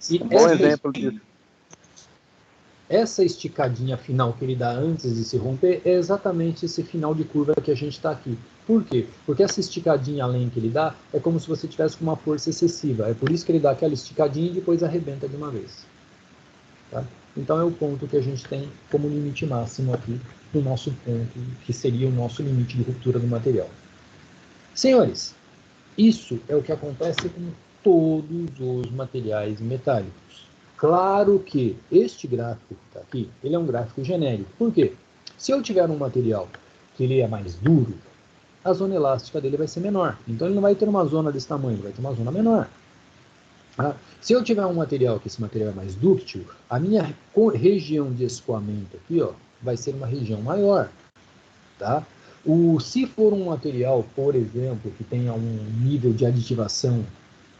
E um bom exemplo disso. essa esticadinha final que ele dá antes de se romper é exatamente esse final de curva que a gente está aqui. Por quê? Porque essa esticadinha além que ele dá é como se você tivesse com uma força excessiva. É por isso que ele dá aquela esticadinha e depois arrebenta de uma vez. Tá? Então é o ponto que a gente tem como limite máximo aqui no nosso ponto, que seria o nosso limite de ruptura do material. Senhores, isso é o que acontece com todos os materiais metálicos. Claro que este gráfico que está aqui, ele é um gráfico genérico. Por quê? Se eu tiver um material que ele é mais duro, a zona elástica dele vai ser menor. Então ele não vai ter uma zona desse tamanho, ele vai ter uma zona menor. Tá? Se eu tiver um material que esse material é mais dúctil, a minha região de escoamento aqui, ó, vai ser uma região maior. Tá? Se for um material, por exemplo, que tenha um nível de aditivação,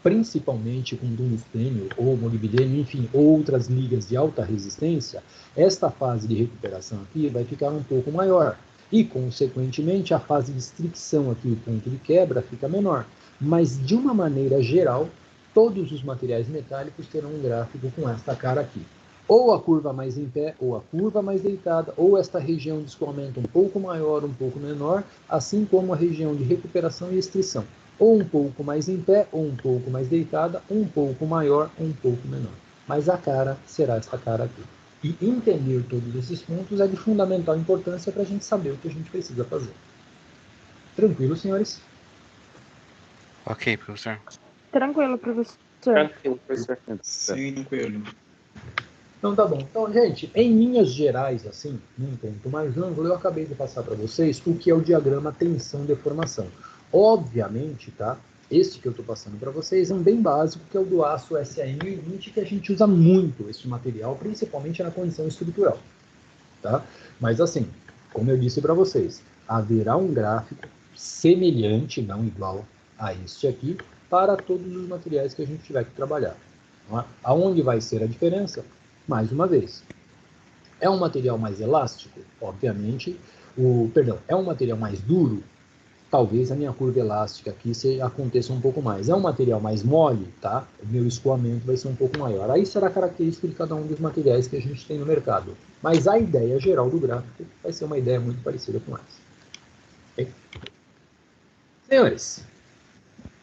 principalmente com tungstênio ou molibdênio, enfim, outras ligas de alta resistência, esta fase de recuperação aqui vai ficar um pouco maior. E, consequentemente, a fase de fricção aqui, o ponto de quebra, fica menor. Mas, de uma maneira geral, todos os materiais metálicos terão um gráfico com esta cara aqui. Ou a curva mais em pé, ou a curva mais deitada, ou esta região de escoamento um pouco maior, um pouco menor, assim como a região de recuperação e extensão. Ou um pouco mais em pé, ou um pouco mais deitada, um pouco maior, ou um pouco menor. Mas a cara será essa cara aqui. E entender todos esses pontos é de fundamental importância para a gente saber o que a gente precisa fazer. Tranquilo, senhores? Ok, professor. Tranquilo, professor. Tranquilo, professor. Sim, tranquilo. Então tá bom. Então, gente, em linhas gerais, assim, num ponto mais amplo, eu acabei de passar para vocês o que é o diagrama tensão-deformação. Obviamente, tá? Este que eu estou passando para vocês é um bem básico, que é o do aço SAM1020, que a gente usa muito esse material, principalmente na condição estrutural. Tá? Mas assim, como eu disse para vocês, haverá um gráfico semelhante, não igual a este aqui, para todos os materiais que a gente tiver que trabalhar. Tá? Aonde vai ser a diferença? Mais uma vez, é um material mais elástico? Obviamente. É um material mais duro? Talvez a minha curva elástica aqui aconteça um pouco mais. É um material mais mole, tá? O meu escoamento vai ser um pouco maior. Aí será característica de cada um dos materiais que a gente tem no mercado. Mas a ideia geral do gráfico vai ser uma ideia muito parecida com essa. Okay? Senhores,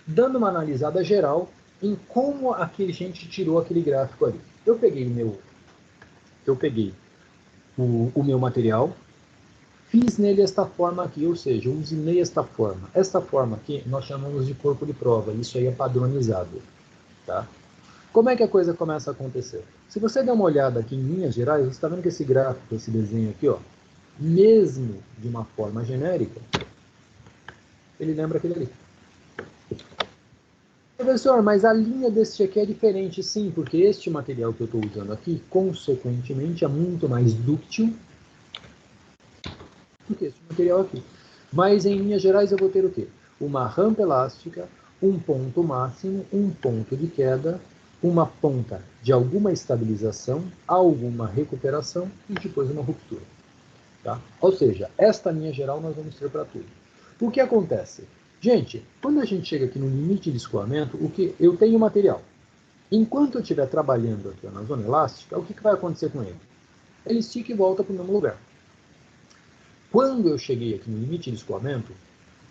dando uma analisada geral em como a gente tirou aquele gráfico ali. Eu peguei o meu material, fiz nele esta forma aqui, ou seja, eu usinei esta forma. Esta forma aqui nós chamamos de corpo de prova, isso aí é padronizado. Tá? Como é que a coisa começa a acontecer? Se você der uma olhada aqui em linhas gerais, você está vendo que esse gráfico, esse desenho aqui, ó, mesmo de uma forma genérica, ele lembra aquele ali. Professor, mas a linha deste aqui é diferente, sim, porque este material que eu estou usando aqui, consequentemente, é muito mais dúctil do que este material aqui. Mas, em linhas gerais, eu vou ter o quê? Uma rampa elástica, um ponto máximo, um ponto de queda, uma ponta de alguma estabilização, alguma recuperação e depois uma ruptura. Tá? Ou seja, esta linha geral nós vamos ter para tudo. O que acontece? Gente, quando a gente chega aqui no limite de escoamento, eu tenho material. Enquanto eu estiver trabalhando aqui na zona elástica, o que vai acontecer com ele? Ele estica e volta para o mesmo lugar. Quando eu cheguei aqui no limite de escoamento,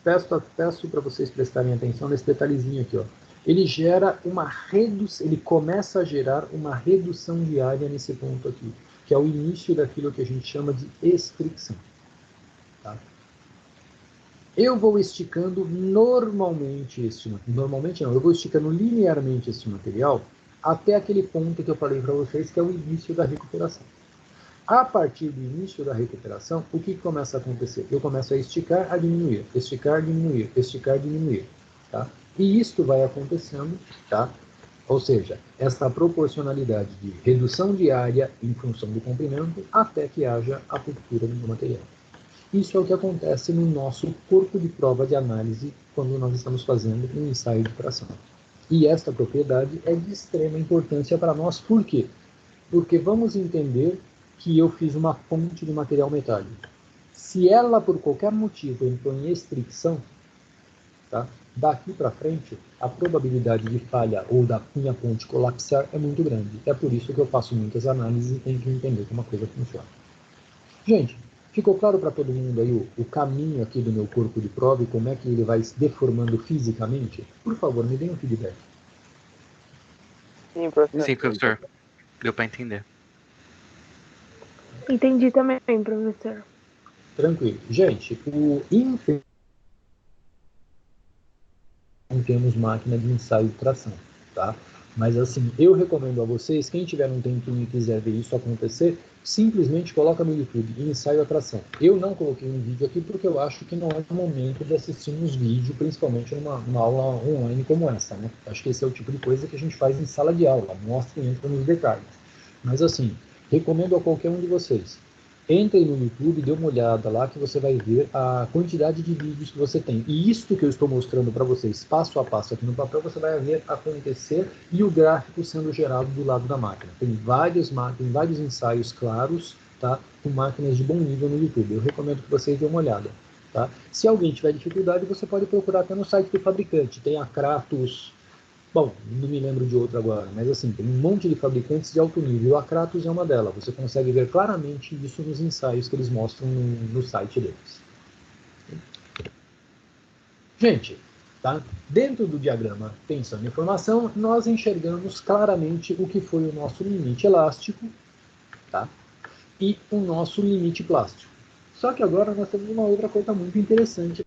peço para vocês prestarem atenção nesse detalhezinho aqui, ó. Ele gera uma redução, ele começa a gerar uma redução de área nesse ponto aqui, que é o início daquilo que a gente chama de estricção. Tá? Eu vou esticando eu vou esticando linearmente este material até aquele ponto que eu falei para vocês, que é o início da recuperação. A partir do início da recuperação, o que começa a acontecer? Eu começo a esticar, a diminuir, esticar, diminuir, esticar, diminuir. Tá? E isto vai acontecendo, tá? Ou seja, essa proporcionalidade de redução de área em função do comprimento até que haja a ruptura do material. Isso é o que acontece no nosso corpo de prova de análise quando nós estamos fazendo um ensaio de tração. E esta propriedade é de extrema importância para nós. Por quê? Porque vamos entender que eu fiz uma ponte de material metálico. Se ela, por qualquer motivo, entrou em estricção, tá? Daqui para frente, a probabilidade de falha ou da minha ponte colapsar é muito grande. É por isso que eu faço muitas análises e tenho que entender como a coisa funciona. Gente, Ficou claro para todo mundo aí o caminho aqui do meu corpo de prova e como é que ele vai se deformando fisicamente? Por favor, me deem um feedback. Sim, professor. Sim, professor. Deu para entender. Entendi também, professor. Tranquilo. Gente, não temos máquina de ensaio de tração, tá? Mas assim, eu recomendo a vocês, quem tiver um tempinho e quiser ver isso acontecer, simplesmente coloca no YouTube, ensaio a tração. Eu não coloquei um vídeo aqui porque eu acho que não é o momento de assistirmos vídeo, principalmente numa aula online como essa, né? Acho que esse é o tipo de coisa que a gente faz em sala de aula, mostra e entra nos detalhes. Mas assim, recomendo a qualquer um de vocês, entre no YouTube, dê uma olhada lá que você vai ver a quantidade de vídeos que você tem. E isto que eu estou mostrando para vocês, passo a passo aqui no papel, você vai ver acontecer e o gráfico sendo gerado do lado da máquina. Tem vários ensaios claros, tá? Com máquinas de bom nível no YouTube. Eu recomendo que vocês dêem uma olhada. Tá? Se alguém tiver dificuldade, você pode procurar até no site do fabricante. Tem a Kratos. Bom, não me lembro de outra agora, mas assim, tem um monte de fabricantes de alto nível. A Kratos é uma delas. Você consegue ver claramente isso nos ensaios que eles mostram no site deles. Gente, tá? Dentro do diagrama tensão e formação, nós enxergamos claramente o que foi o nosso limite elástico, tá? E o nosso limite plástico. Só que agora nós temos uma outra coisa muito interessante.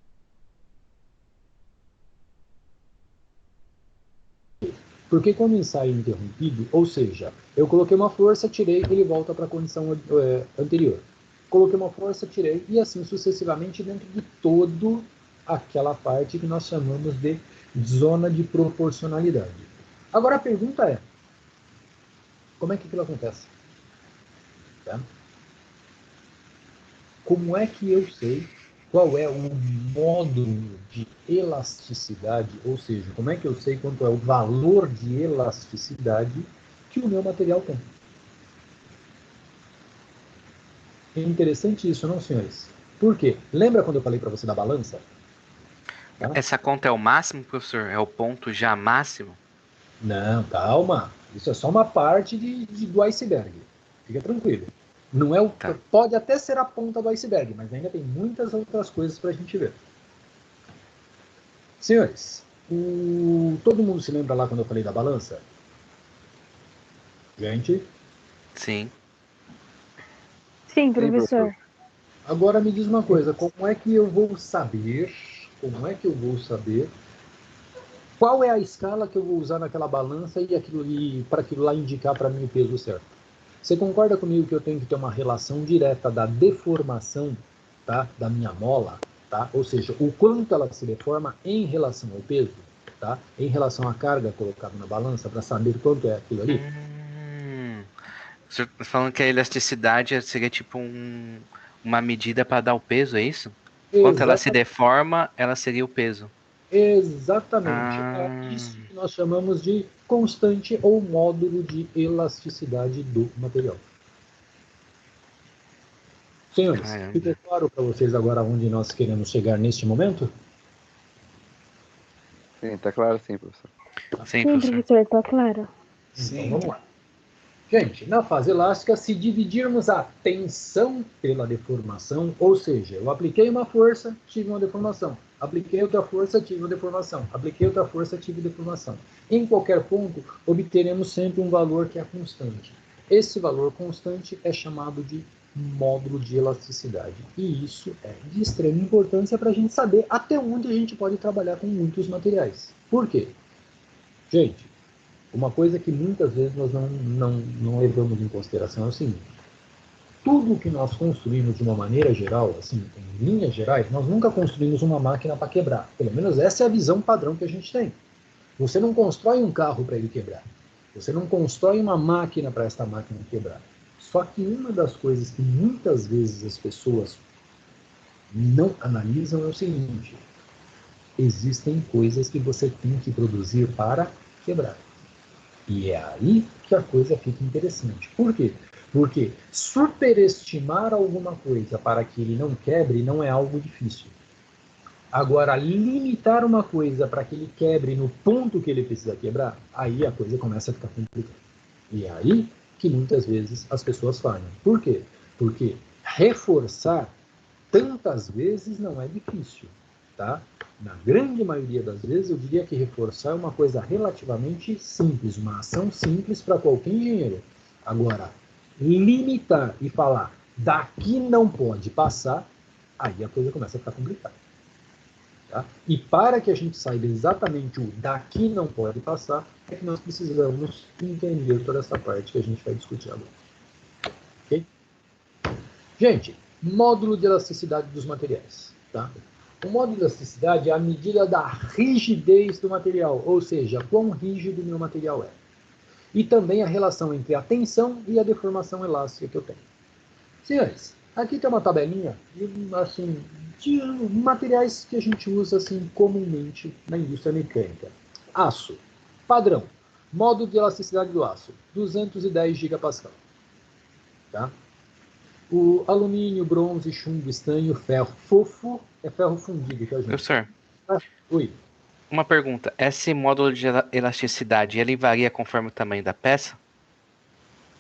Porque quando o ensaio é interrompido, ou seja, eu coloquei uma força, tirei, ele volta para a condição anterior. Coloquei uma força, tirei, e assim sucessivamente dentro de toda aquela parte que nós chamamos de zona de proporcionalidade. Agora a pergunta é, como é que aquilo acontece? Tá? Como é que eu sei qual é o módulo de elasticidade, ou seja, como é que eu sei quanto é o valor de elasticidade que o meu material tem? É interessante isso, não, senhores? Por quê? Lembra quando eu falei para você da balança? Tá? Essa conta é o máximo, professor? É o ponto já máximo? Não, calma. Isso é só uma parte do iceberg. Fica tranquilo. Não é Tá. Pode até ser a ponta do iceberg, mas ainda tem muitas outras coisas para a gente ver. Senhores, todo mundo se lembra lá quando eu falei da balança? Gente? Sim. Sim, professor. Agora me diz uma coisa, como é que eu vou saber qual é a escala que eu vou usar naquela balança e para aquilo lá indicar para mim o peso certo? Você concorda comigo que eu tenho que ter uma relação direta da deformação, tá, da minha mola, tá? Ou seja, o quanto ela se deforma em relação ao peso, tá? Em relação à carga colocada na balança, para saber quanto é aquilo ali? O senhor tá falando que a elasticidade seria tipo uma medida para dar o peso, é isso? Quanto ela se deforma, ela seria o peso. Exatamente. É isso que nós chamamos de constante ou módulo de elasticidade do material. Senhores, Caramba. ficou claro para vocês agora onde nós queremos chegar neste momento? Sim, tá claro sim, professor. Sim, Sim, professor. professor, tá claro. Então vamos lá. Gente, na fase elástica, se dividirmos a tensão pela deformação, ou seja, eu apliquei uma força, tive uma deformação. Apliquei outra força, tive uma deformação. Apliquei outra força, tive deformação. Em qualquer ponto, obteremos sempre um valor que é constante. Esse valor constante é chamado de módulo de elasticidade. E isso é de extrema importância para a gente saber até onde a gente pode trabalhar com muitos materiais. Por quê? Gente, uma coisa que muitas vezes nós não levamos em consideração é o seguinte: tudo que nós construímos de uma maneira geral, assim, em linhas gerais, nós nunca construímos uma máquina para quebrar. Pelo menos essa é a visão padrão que a gente tem. Você não constrói um carro para ele quebrar. Você não constrói uma máquina para esta máquina quebrar. Só que uma das coisas que muitas vezes as pessoas não analisam é o seguinte: existem coisas que você tem que produzir para quebrar. E é aí que a coisa fica interessante. Por quê? Porque superestimar alguma coisa para que ele não quebre não é algo difícil. Agora, limitar uma coisa para que ele quebre no ponto que ele precisa quebrar, aí a coisa começa a ficar complicada. E é aí que muitas vezes as pessoas falham. Por quê? Porque reforçar tantas vezes não é difícil, tá? Na grande maioria das vezes, eu diria que reforçar é uma coisa relativamente simples, uma ação simples para qualquer engenheiro. Agora, limitar e falar daqui não pode passar, aí a coisa começa a ficar complicada. Tá? E para que a gente saiba exatamente o daqui não pode passar, é que nós precisamos entender toda essa parte que a gente vai discutir agora. Ok? Gente, módulo de elasticidade dos materiais. Tá? O módulo de elasticidade é a medida da rigidez do material, ou seja, quão rígido o meu material é. E também a relação entre a tensão e a deformação elástica que eu tenho. Senhores, aqui tem uma tabelinha assim, de materiais que a gente usa assim, comumente na indústria mecânica. Aço, padrão, módulo de elasticidade do aço, 210 gigapascal. Tá? O alumínio, bronze, chumbo, estanho, ferro, fofo, é ferro fundido, tá, gente? Professor, Oi. uma pergunta. Esse módulo de elasticidade, ele varia conforme o tamanho da peça?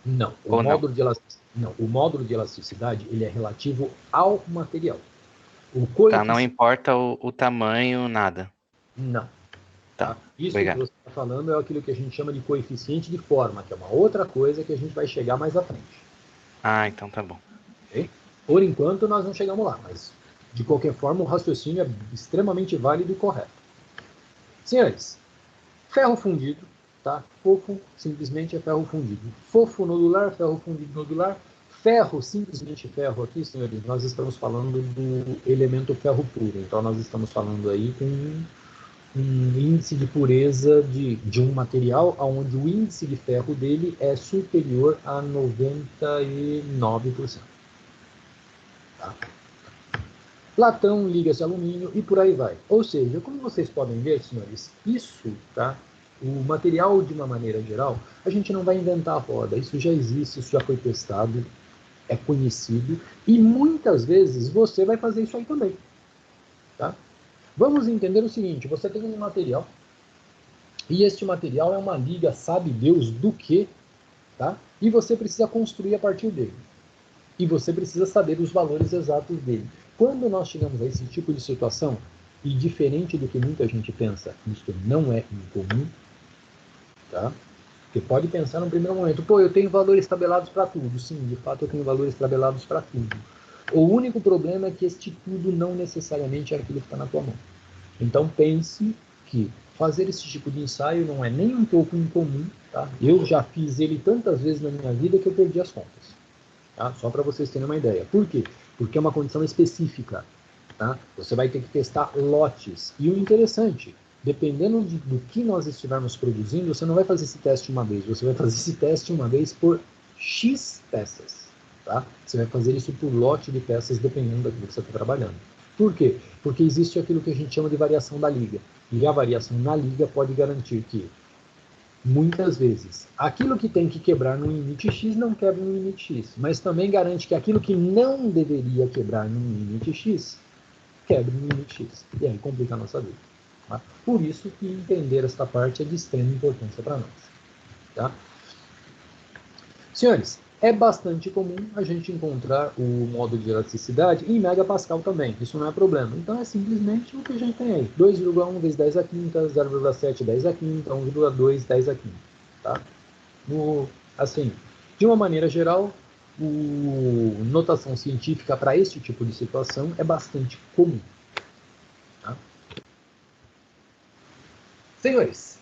Não. Ou não? O módulo de elasticidade ele é relativo ao material. O Tá, coeficiente... não importa o tamanho, nada. Não. Tá, Isso obrigado. que você está falando é aquilo que a gente chama de coeficiente de forma, que é uma outra coisa que a gente vai chegar mais à frente. Ah, então tá bom. Okay? Por enquanto nós não chegamos lá, mas de qualquer forma o raciocínio é extremamente válido e correto. Senhores, ferro fundido, tá? Fofo simplesmente é ferro fundido. Fofo nodular, ferro fundido nodular. Ferro, simplesmente ferro aqui, senhores, nós estamos falando do elemento ferro puro. Então nós estamos falando aí com um índice de pureza de um material onde o índice de ferro dele é superior a 99%. Tá? Latão, liga-se alumínio e por aí vai. Ou seja, como vocês podem ver, senhores, isso, tá? O material, de uma maneira geral, a gente não vai inventar a roda. Isso já existe, isso já foi testado, é conhecido. E muitas vezes você vai fazer isso aí também. Tá? Vamos entender o seguinte, você tem um material, e este material é uma liga, sabe Deus do que, tá? E você precisa construir a partir dele. E você precisa saber os valores exatos dele. Quando nós chegamos a esse tipo de situação, e diferente do que muita gente pensa, isso não é incomum, tá? Você pode pensar no primeiro momento, pô, eu tenho valores tabelados para tudo. Sim, de fato eu tenho valores tabelados para tudo. O único problema é que este tudo não necessariamente é aquilo que está na tua mão. Então pense que fazer esse tipo de ensaio não é nem um pouco incomum, tá? Eu já fiz ele tantas vezes na minha vida que eu perdi as contas. Tá? Só para vocês terem uma ideia. Por quê? Porque é uma condição específica. Tá? Você vai ter que testar lotes. E o interessante, dependendo do que nós estivermos produzindo, você não vai fazer esse teste uma vez, você vai fazer esse teste uma vez por X peças. Tá? Você vai fazer isso por lote de peças, dependendo daquilo que você está trabalhando. Por quê? Porque existe aquilo que a gente chama de variação da liga. E a variação na liga pode garantir que, muitas vezes, aquilo que tem que quebrar no limite X não quebra no limite X, mas também garante que aquilo que não deveria quebrar no limite X, quebre no limite X. E aí complica a nossa vida. Tá? Por isso que entender esta parte é de extrema importância para nós. Tá? Senhores, é bastante comum a gente encontrar o módulo de elasticidade em megapascal também, isso não é problema. Então é simplesmente o que a gente tem aí, 2,1 vezes 10 a quinta, 0,7 10 a quinta, 1,2 10 a quinta. Tá? Assim, de uma maneira geral, a notação científica para este tipo de situação é bastante comum. Tá? Senhores,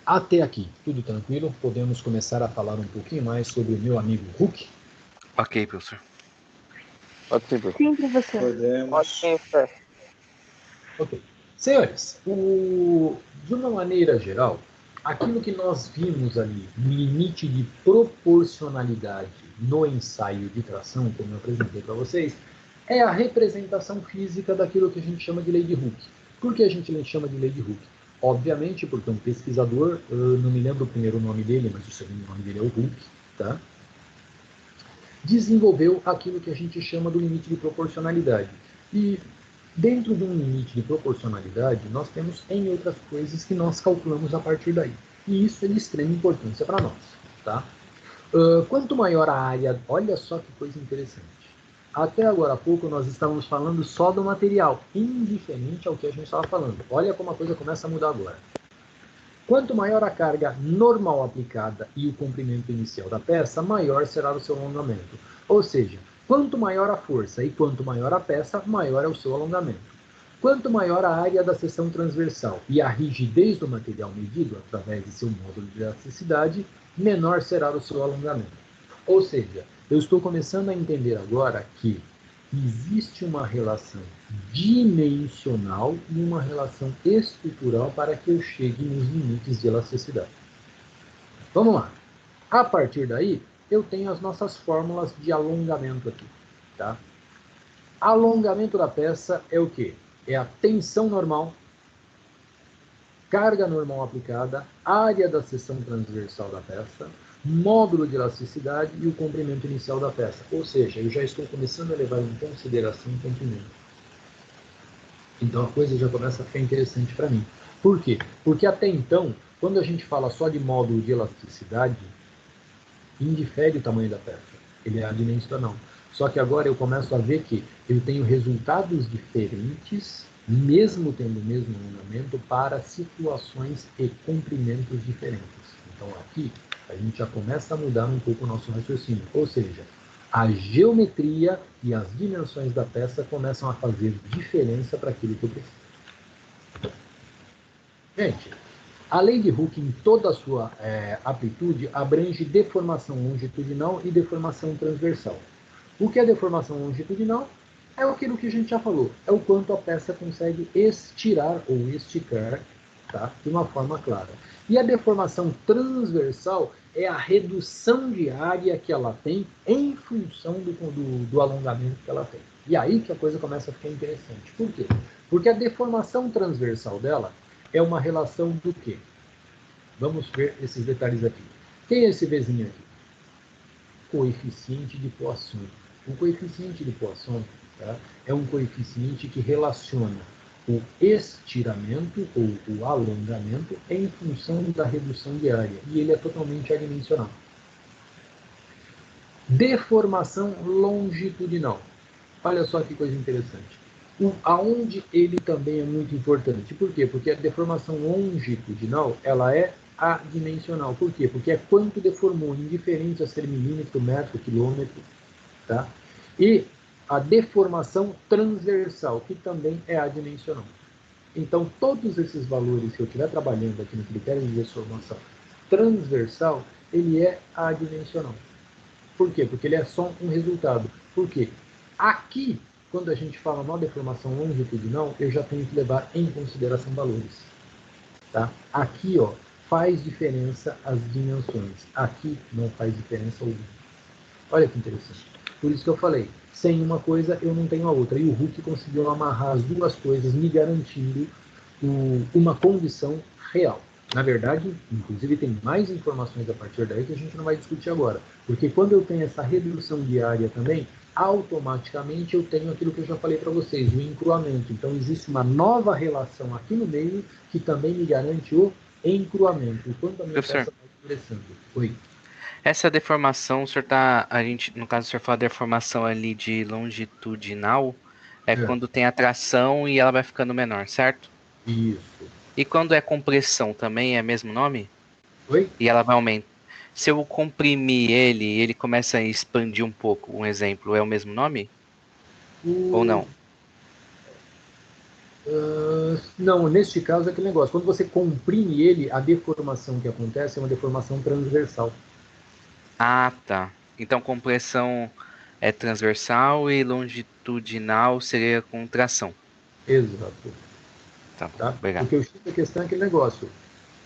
até aqui, tudo tranquilo? Podemos começar a falar um pouquinho mais sobre o meu amigo Hulk? Ok, professor. Pode ser, professor. Sim, professor. Podemos. Pode sim, Fer. Ok. Senhores, de uma maneira geral, aquilo que nós vimos ali no limite de proporcionalidade no ensaio de tração, como eu apresentei para vocês, é a representação física daquilo que a gente chama de lei de Hooke. Por que a gente chama de lei de Hooke? Obviamente, porque um pesquisador, não me lembro o primeiro nome dele, mas o segundo nome dele é o Hooke, tá? Desenvolveu aquilo que a gente chama do limite de proporcionalidade. E dentro de um limite de proporcionalidade, nós temos N outras coisas que nós calculamos a partir daí. E isso é de extrema importância para nós. Tá? Quanto maior a área, olha só que coisa interessante. Até agora há pouco nós estávamos falando só do material, indiferente ao que a gente estava falando. Olha como a coisa começa a mudar agora. Quanto maior a carga normal aplicada e o comprimento inicial da peça, maior será o seu alongamento. Ou seja, quanto maior a força e quanto maior a peça, maior é o seu alongamento. Quanto maior a área da seção transversal e a rigidez do material medido através de seu módulo de elasticidade, menor será o seu alongamento. Ou seja, eu estou começando a entender agora que existe uma relação dimensional e uma relação estrutural para que eu chegue nos limites de elasticidade. Vamos lá. A partir daí, eu tenho as nossas fórmulas de alongamento aqui. Tá? Alongamento da peça é o quê? É a tensão normal, carga normal aplicada, área da seção transversal da peça, módulo de elasticidade e o comprimento inicial da peça. Ou seja, eu já estou começando a levar em consideração o comprimento. Então a coisa já começa a ficar interessante para mim. Por quê? Porque até então, quando a gente fala só de módulo de elasticidade, indifere o tamanho da peça. Ele é adimensional. Só que agora eu começo a ver que eu tenho resultados diferentes, mesmo tendo o mesmo alongamento, para situações e comprimentos diferentes. Então aqui a gente já começa a mudar um pouco o nosso raciocínio. Ou seja, a geometria e as dimensões da peça começam a fazer diferença para aquilo que eu preciso. Gente, a lei de Hooke, em toda a sua amplitude, abrange deformação longitudinal e deformação transversal. O que é deformação longitudinal? É aquilo que a gente já falou. É o quanto a peça consegue estirar ou esticar, tá? De uma forma clara. E a deformação transversal é a redução de área que ela tem em função do alongamento que ela tem. E aí que a coisa começa a ficar interessante. Por quê? Porque a deformação transversal dela é uma relação do quê? Vamos ver esses detalhes aqui. Quem é esse Vzinho aqui? Coeficiente de Poisson. O coeficiente de Poisson, tá, é um coeficiente que relaciona o estiramento ou o alongamento em função da redução de área. E ele é totalmente adimensional. Deformação longitudinal. Olha só que coisa interessante. Aonde ele também é muito importante. Por quê? Porque a deformação longitudinal, ela é adimensional. Por quê? Porque é quanto deformou, indiferente a ser milímetro, metro, quilômetro. Tá? E a deformação transversal, que também é adimensional. Então, todos esses valores que eu estiver trabalhando aqui no critério de deformação transversal, ele é adimensional. Por quê? Porque ele é só um resultado. Por quê? Aqui, quando a gente fala na deformação longitudinal, eu já tenho que levar em consideração valores. Tá? Aqui, ó, faz diferença as dimensões. Aqui não faz diferença alguma. Olha que interessante. Por isso que eu falei, sem uma coisa eu não tenho a outra. E o Hooke conseguiu amarrar as duas coisas, me garantindo uma condição real. Na verdade, inclusive tem mais informações a partir daí que a gente não vai discutir agora. Porque quando eu tenho essa redução de área também, automaticamente eu tenho aquilo que eu já falei para vocês, o encruamento. Então existe uma nova relação aqui no meio que também me garante o encruamento. Enquanto a minha peça vai crescendo. Oi. Essa deformação, o senhor tá, no caso o senhor fala deformação ali de longitudinal, é quando tem a tração e ela vai ficando menor, certo? Isso. E quando é compressão também é o mesmo nome? Oi? E ela vai aumentar. Se eu comprimir ele começa a expandir um pouco, um exemplo, é o mesmo nome? Ou não? Não, neste caso é aquele negócio. Quando você comprime ele, a deformação que acontece é uma deformação transversal. Ah, tá. Então compressão é transversal e longitudinal seria com tração. Exato. Tá? Obrigado. Porque o X da questão é aquele negócio.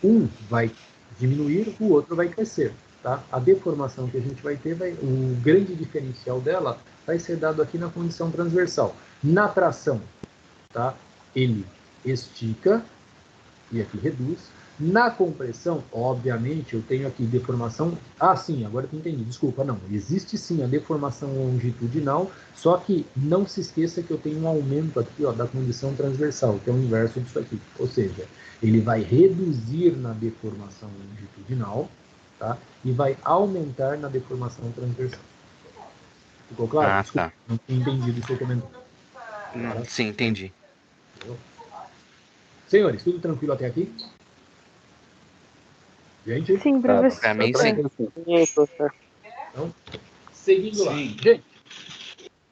Um vai diminuir, o outro vai crescer. Tá? A deformação que a gente vai ter, o grande diferencial dela vai ser dado aqui na condição transversal. Na tração, tá? Ele estica e aqui reduz. Na compressão, obviamente, eu tenho aqui deformação... Ah, sim, agora eu entendi, desculpa, não. Existe sim a deformação longitudinal, só que não se esqueça que eu tenho um aumento aqui, ó, da condição transversal, que é o inverso disso aqui. Ou seja, ele vai reduzir na deformação longitudinal, tá? E vai aumentar na deformação transversal. Ficou claro? Ah, Desculpa, tá. não tinha entendido o seu comentário. Sim, entendi. Senhores, tudo tranquilo até aqui? Gente? Sim, Pra professor. mim, sim. Sim, professor. Então, seguindo lá. Sim. Gente,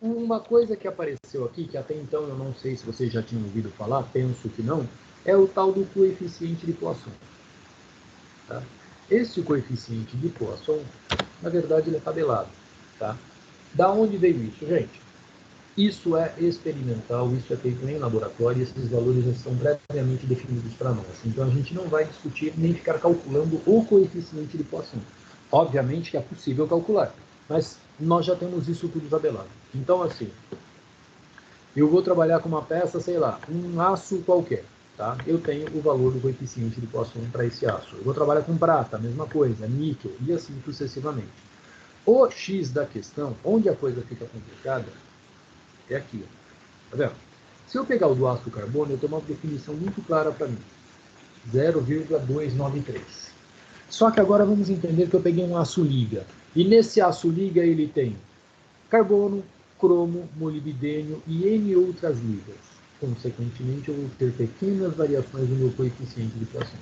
uma coisa que apareceu aqui, que até então eu não sei se vocês já tinham ouvido falar, penso que não, é o tal do coeficiente de Poisson. Tá? Esse coeficiente de Poisson, na verdade, ele é tabelado. Tá? Da onde veio isso, gente? Isso é experimental, isso é feito em laboratório e esses valores já são previamente definidos para nós. Então a gente não vai discutir nem ficar calculando o coeficiente de Poisson. Obviamente que é possível calcular, mas nós já temos isso tudo tabelado. Então, assim, eu vou trabalhar com uma peça, sei lá, um aço qualquer. Tá? Eu tenho o valor do coeficiente de Poisson para esse aço. Eu vou trabalhar com prata, mesma coisa, níquel e assim sucessivamente. O X da questão, onde a coisa fica complicada, é aqui. Tá vendo? Se eu pegar o do ácido carbono, eu tenho uma definição muito clara para mim. 0,293. Só que agora vamos entender que eu peguei um aço liga. E nesse aço liga ele tem carbono, cromo, molibdênio e N outras ligas. Consequentemente, eu vou ter pequenas variações no meu coeficiente de Poisson.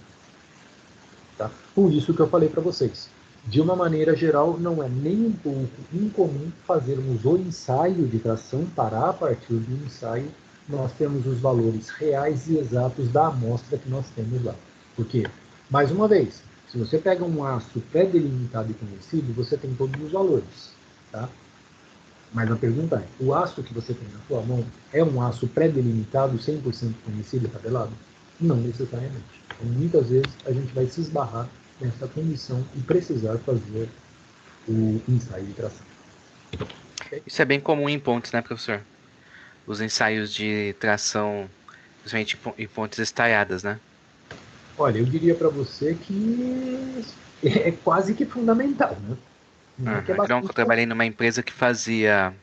Tá? Por isso que eu falei para vocês. De uma maneira geral, não é nem um pouco incomum fazermos o ensaio de tração para, a partir do ensaio, nós temos os valores reais e exatos da amostra que nós temos lá. Porque, mais uma vez, se você pega um aço pré-delimitado e conhecido, você tem todos os valores. Tá? Mas a pergunta é, o aço que você tem na sua mão é um aço pré-delimitado, 100% conhecido e tabelado? Não necessariamente. Então, muitas vezes a gente vai se esbarrar nessa condição e precisar fazer o ensaio de tração. Isso é bem comum em pontes, né, professor? Os ensaios de tração, principalmente em pontes estaiadas, né? Olha, eu diria para você que é quase que fundamental, né? Não é que é Então, eu bastante. trabalhei numa empresa que fazia,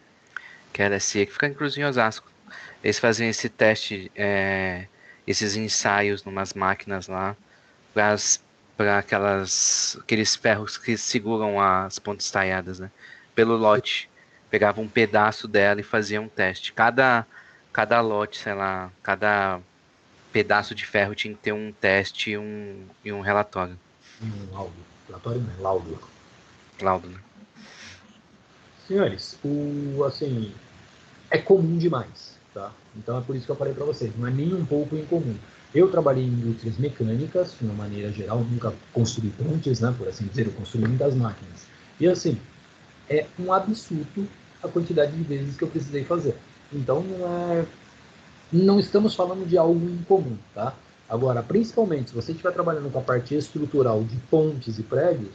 que era a CIA, que fica inclusive em Osasco. Eles faziam esse teste, esses ensaios numas máquinas lá, para aqueles ferros que seguram as pontes estaiadas, né? Pelo lote. Pegava um pedaço dela e fazia um teste. Cada lote, sei lá, cada pedaço de ferro tinha que ter um teste e um relatório. Um laudo. Relatório não é laudo. Laudo, né? Senhores, assim, é comum demais, tá? Então é por isso que eu falei para vocês, não é nem um pouco incomum. Eu trabalhei em indústrias mecânicas, de uma maneira geral, nunca construí pontes, né, por assim dizer, eu construí muitas máquinas. E assim, é um absurdo a quantidade de vezes que eu precisei fazer. Então não estamos falando de algo incomum, tá? Agora, principalmente, se você estiver trabalhando com a parte estrutural de pontes e prédios,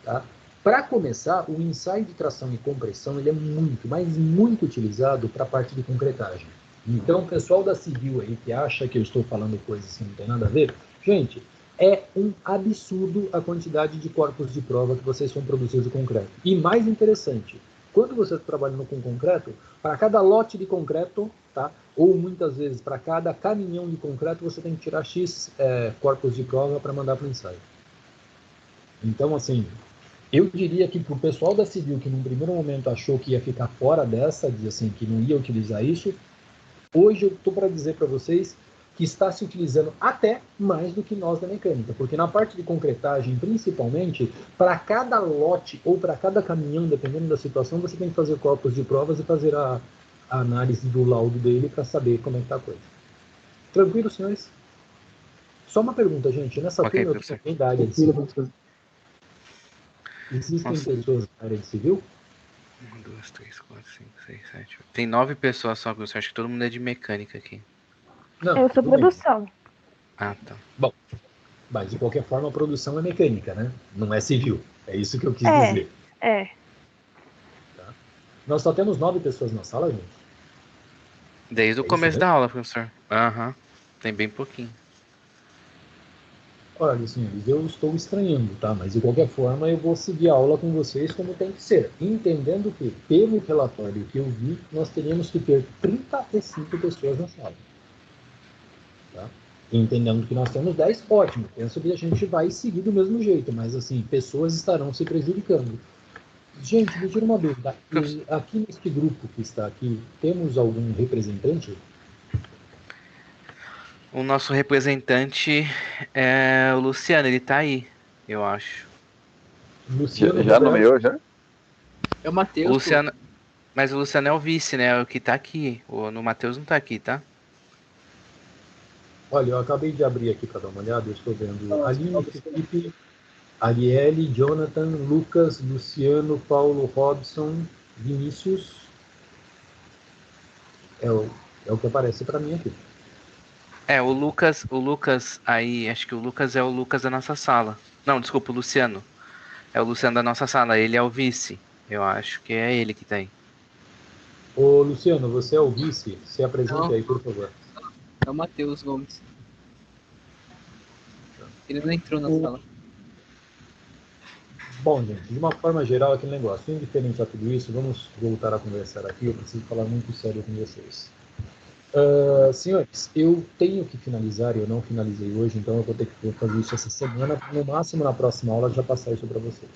tá? Para começar, o ensaio de tração e compressão ele é muito, mas muito utilizado para a parte de concretagem. Então, o pessoal da Civil aí que acha que eu estou falando coisas que não tem nada a ver, gente, é um absurdo a quantidade de corpos de prova que vocês vão produzir de concreto. E mais interessante, quando você está trabalhando com concreto, para cada lote de concreto, tá? Ou muitas vezes para cada caminhão de concreto, você tem que tirar X corpos de prova para mandar para o ensaio. Então, assim, eu diria que para o pessoal da Civil, que num primeiro momento achou que ia ficar fora dessa, de, assim, que não ia utilizar isso, hoje eu estou para dizer para vocês que está se utilizando até mais do que nós da mecânica, porque na parte de concretagem, principalmente, para cada lote ou para cada caminhão, dependendo da situação, você tem que fazer corpos de provas e fazer a análise do laudo dele para saber como é que está a coisa. Tranquilo, senhores? Só uma pergunta, gente. Nessa Ok, turma eu professor. tenho da área de civil. Existem pessoas na área de civil? 1, 2, 3, 4, 5, 6, 7, 8. Tem 9 pessoas só, professor. Acho que todo mundo é de mecânica aqui. Não, Eu sou tudo bem. produção. Ah, tá. Bom, mas de qualquer forma a produção é mecânica, né? Não é civil. É isso que eu quis dizer. É. Tá? Nós só temos 9 pessoas na sala, gente. Desde o É isso começo mesmo? da aula, professor. Aham. Tem bem pouquinho. Olha, senhores, eu estou estranhando, tá? Mas de qualquer forma eu vou seguir a aula com vocês como tem que ser. Entendendo que, pelo relatório que eu vi, nós teríamos que ter 35 pessoas na sala. Tá? Entendendo que nós temos 10, ótimo. Penso que a gente vai seguir do mesmo jeito, mas assim, pessoas estarão se prejudicando. Gente, me tira uma dúvida. E aqui neste grupo que está aqui, temos algum representante? O nosso representante é o Luciano, ele tá aí, eu acho. Luciano Já Roberto. nomeou, já? É o O Matheus, pô. Luciano, mas o Luciano é o vice, né? É o que tá aqui. No Matheus não tá aqui, tá? Olha, eu acabei de abrir aqui para dar uma olhada, eu estou vendo Aline, Felipe, Arielle, Jonathan, Lucas, Luciano, Paulo, Robson, Vinícius. É o que aparece para mim aqui. É, o Lucas aí, acho que o Lucas é o Lucas da nossa sala. Não, desculpa, o Luciano. É o Luciano da nossa sala, ele é o vice. Eu acho que é ele que tá aí. Ô, Luciano, você é o vice? Se apresente Não. aí, por favor. É o Matheus Gomes. Ele não entrou na O- sala. Bom, gente, de uma forma geral, aquele negócio, indiferente a tudo isso, vamos voltar a conversar aqui. Eu preciso falar muito sério com vocês. Senhores, eu tenho que finalizar, eu não finalizei hoje, então eu vou ter que fazer isso essa semana, no máximo na próxima aula já passar isso para vocês.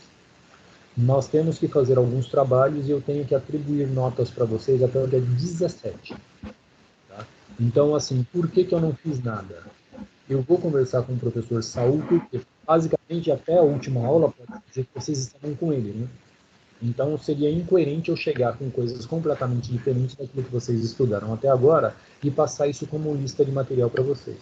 Nós temos que fazer alguns trabalhos e eu tenho que atribuir notas para vocês até o dia 17. Tá? Então, assim, por que eu não fiz nada? Eu vou conversar com o professor Saul, porque basicamente até a última aula, pode dizer que vocês estavam com ele, né? Então, seria incoerente eu chegar com coisas completamente diferentes daquilo que vocês estudaram até agora e passar isso como lista de material para vocês.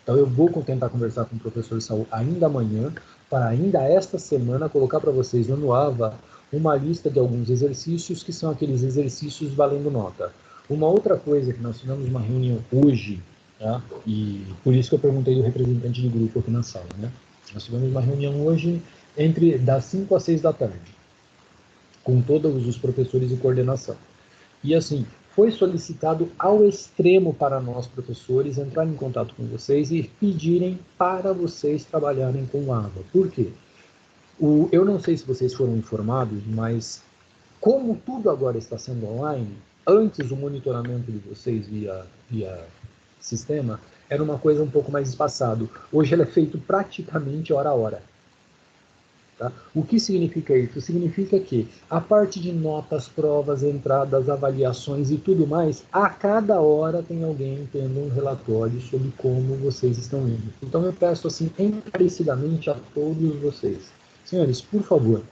Então, eu vou tentar conversar com o professor Saul ainda amanhã, para ainda esta semana colocar para vocês no AVA uma lista de alguns exercícios que são aqueles exercícios valendo nota. Uma outra coisa que nós tivemos uma reunião hoje, tá? E por isso que eu perguntei do representante de grupo aqui na sala, né? Nós tivemos uma reunião hoje entre das 5 às 6 da tarde com todos os professores e coordenação. E assim, foi solicitado ao extremo para nós, professores, entrar em contato com vocês e pedirem para vocês trabalharem com o AVA. Por quê? Eu não sei se vocês foram informados, mas como tudo agora está sendo online, antes o monitoramento de vocês via sistema era uma coisa um pouco mais espaçado. Hoje ele é feito praticamente hora a hora. Tá? O que significa isso? Significa que a parte de notas, provas, entradas, avaliações e tudo mais, a cada hora tem alguém tendo um relatório sobre como vocês estão indo. Então eu peço assim encarecidamente a todos vocês, senhores, por favor,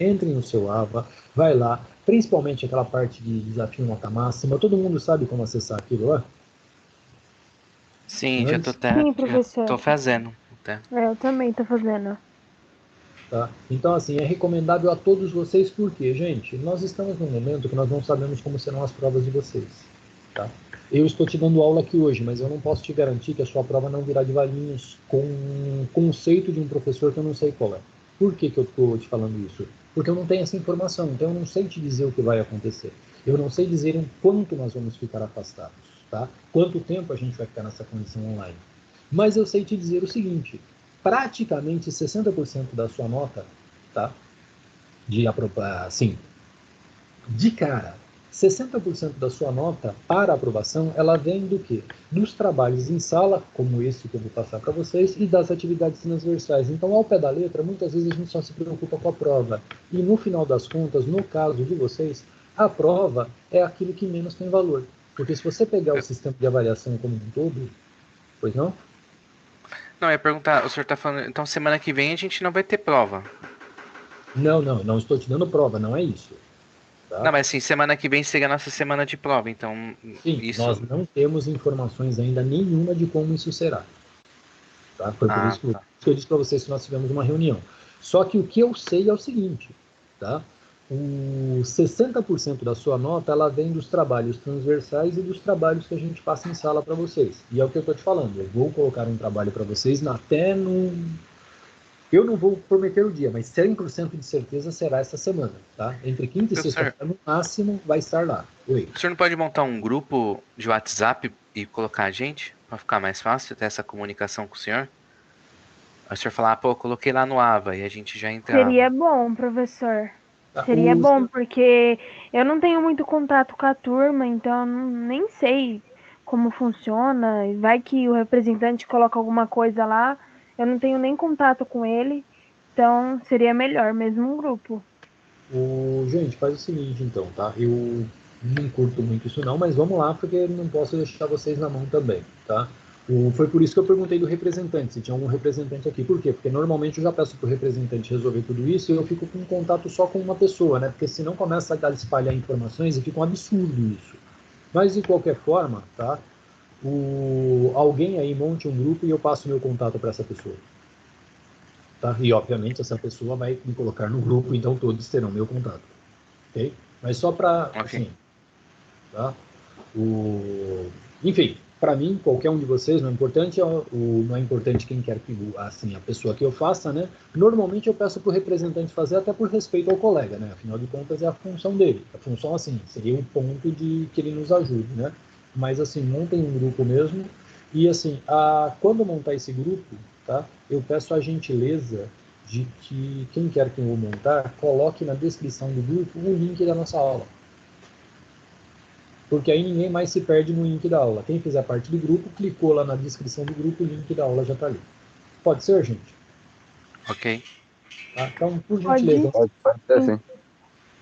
entrem no seu AVA, vai lá, principalmente aquela parte de desafio nota máxima. Todo mundo sabe como acessar aquilo lá? Sim, Senhores? Sim, já professor. tô fazendo. Tá? Eu também tô fazendo. Tá? Então, assim, é recomendável a todos vocês, porque, gente, nós estamos num momento que nós não sabemos como serão as provas de vocês. Tá? Eu estou te dando aula aqui hoje, mas eu não posso te garantir que a sua prova não virá de valinhos com um conceito de um professor que eu não sei qual é. Por que eu estou te falando isso? Porque eu não tenho essa informação, então eu não sei te dizer o que vai acontecer. Eu não sei dizer em quanto nós vamos ficar afastados, tá? Quanto tempo a gente vai ficar nessa condição online. Mas eu sei te dizer o seguinte, praticamente 60% da sua nota, tá? Assim, de cara, 60% da sua nota para aprovação, ela vem do quê? Dos trabalhos em sala, como esse que eu vou passar para vocês, e das atividades transversais. Então, ao pé da letra, muitas vezes a gente só se preocupa com a prova. E no final das contas, no caso de vocês, a prova é aquilo que menos tem valor. Porque se você pegar o sistema de avaliação como um todo, pois não? Não, eu ia perguntar, o senhor tá falando, então semana que vem a gente não vai ter prova. Não estou te dando prova, não é isso. Tá? Não, mas assim, semana que vem seria a nossa semana de prova, então Sim, isso... nós não temos informações ainda nenhuma de como isso será. Tá? Foi por isso que eu disse para vocês que nós tivemos uma reunião. Só que o que eu sei é o seguinte, tá? O 60% da sua nota, ela vem dos trabalhos transversais e dos trabalhos que a gente passa em sala para vocês. E é o que eu estou te falando, eu vou colocar um trabalho para vocês até no... Eu não vou prometer o dia, mas 100% de certeza será essa semana, tá? Entre quinta e sexta-feira, no máximo, vai estar lá. Oi. O senhor não pode montar um grupo de WhatsApp e colocar a gente? Para ficar mais fácil ter essa comunicação com o senhor? Aí o senhor falar, pô, coloquei lá no AVA e a gente já entrava. Seria bom, professor. Tá, Seria bom, porque eu não tenho muito contato com a turma, então nem sei como funciona. Vai que o representante coloca alguma coisa lá, eu não tenho nem contato com ele, então seria melhor mesmo um grupo. Gente, faz o seguinte então, tá? Eu não curto muito isso não, mas vamos lá, porque não posso deixar vocês na mão também, tá? Foi por isso que eu perguntei do representante, se tinha algum representante aqui. Por quê? Porque normalmente eu já peço para o representante resolver tudo isso e eu fico com contato só com uma pessoa, né? Porque senão começa a espalhar informações e fica um absurdo isso. Mas, de qualquer forma, tá? Alguém aí monte um grupo e eu passo meu contato para essa pessoa. Tá? E, obviamente, essa pessoa vai me colocar no grupo, então todos terão meu contato. Ok? Mas só para, Ok. assim, tá? Enfim, para mim, qualquer um de vocês, não é importante, não é importante quem quer que, assim, a pessoa que eu faça, né? Normalmente eu peço para o representante fazer, até por respeito ao colega, né? Afinal de contas, é a função dele. A função, assim, seria o ponto de que ele nos ajude, né? Mas, assim, montem um grupo mesmo. E, assim, quando montar esse grupo, tá? Eu peço a gentileza de que quem quer que eu montar, coloque na descrição do grupo o link da nossa aula. Porque aí ninguém mais se perde no link da aula. Quem fizer parte do grupo, clicou lá na descrição do grupo, o link da aula já está ali. Pode ser, gente? Ok. Tá? Então, por Pode. gentileza, Pode ser sim.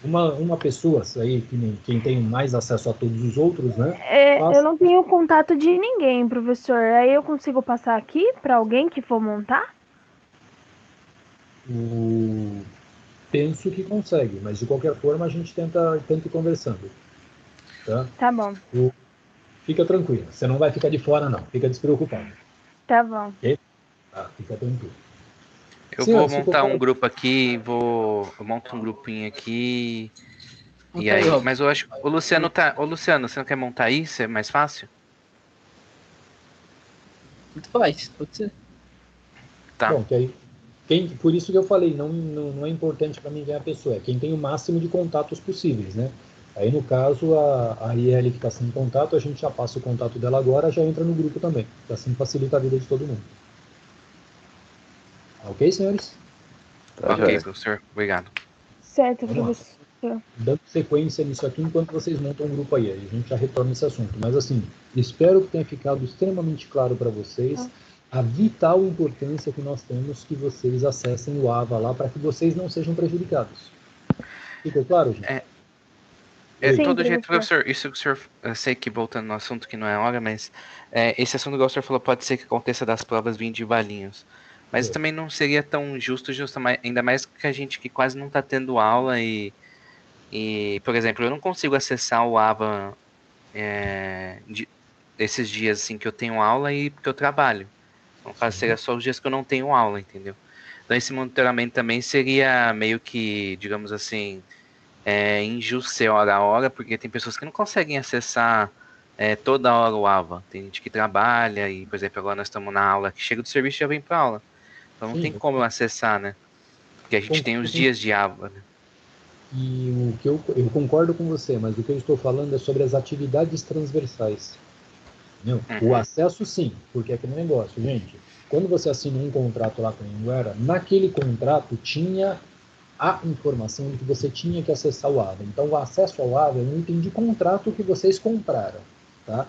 uma pessoa aí, quem tem mais acesso a todos os outros, né? Eu não tenho contato de ninguém, professor. Aí eu consigo passar aqui para alguém que for montar? Penso que consegue, mas de qualquer forma a gente tenta ir conversando. Tá? Tá bom, Fica tranquilo, você não vai ficar de fora, não. Fica despreocupado. tá bom. Tá? Fica tranquilo. Eu vou Senhores, montar um grupo aqui, eu monto um grupinho aqui. E Monta aí, aí? Rob. Mas eu acho. O Luciano tá. Ô, Luciano, você não quer montar aí? Isso é mais fácil? Tanto faz, pode ser. Tá. Bom, que aí, por isso que eu falei, não é importante para mim quem é a pessoa, é quem tem o máximo de contatos possíveis, né? Aí, no caso, a IL que está sem contato, a gente já passa o contato dela agora, já entra no grupo também. Assim facilita a vida de todo mundo. Ok, senhores? Tá, Ok, joia. professor. Obrigado. Certo, Vamos lá. professor. Dando sequência nisso aqui enquanto vocês montam um grupo aí. A gente já retorna esse assunto. Mas, assim, espero que tenha ficado extremamente claro para vocês a vital importância que nós temos que vocês acessem o AVA lá para que vocês não sejam prejudicados. Ficou claro, gente? De Sim, todo jeito, professor. professor, isso que o senhor. Eu sei que voltando no assunto que não é hora, mas esse assunto que o senhor falou pode ser que aconteça das provas vindo de Valinhos. Mas também não seria tão justo, ainda mais que a gente que quase não está tendo aula e, por exemplo, eu não consigo acessar o AVA esses dias assim que eu tenho aula e porque eu trabalho. No caso, seria só os dias que eu não tenho aula, entendeu? Então esse monitoramento também seria meio que, digamos assim, injusto ser hora a hora, porque tem pessoas que não conseguem acessar toda hora o AVA. Tem gente que trabalha e, por exemplo, agora nós estamos na aula, que chega do serviço e já vem para aula. Então não tem como eu acessar, né? Porque a gente tem os dias de AVA, né? E o que eu concordo com você, mas o que eu estou falando é sobre as atividades transversais. Entendeu? O acesso, sim, porque é aquele negócio, gente. Quando você assina um contrato lá com a Anguera, naquele contrato tinha a informação de que você tinha que acessar o AVA. Então, o acesso ao AVA é um item de contrato que vocês compraram. Tá?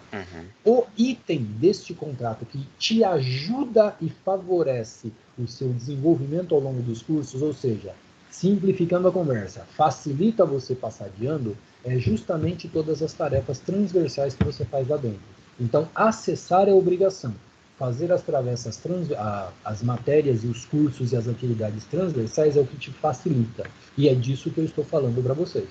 O item deste contrato que te ajuda e favorece o seu desenvolvimento ao longo dos cursos, ou seja, simplificando a conversa, facilita você passar de ano, é justamente todas as tarefas transversais que você faz lá dentro. Então, acessar é obrigação. Fazer as travessas, as matérias e os cursos e as atividades transversais é o que te facilita. E é disso que eu estou falando para vocês.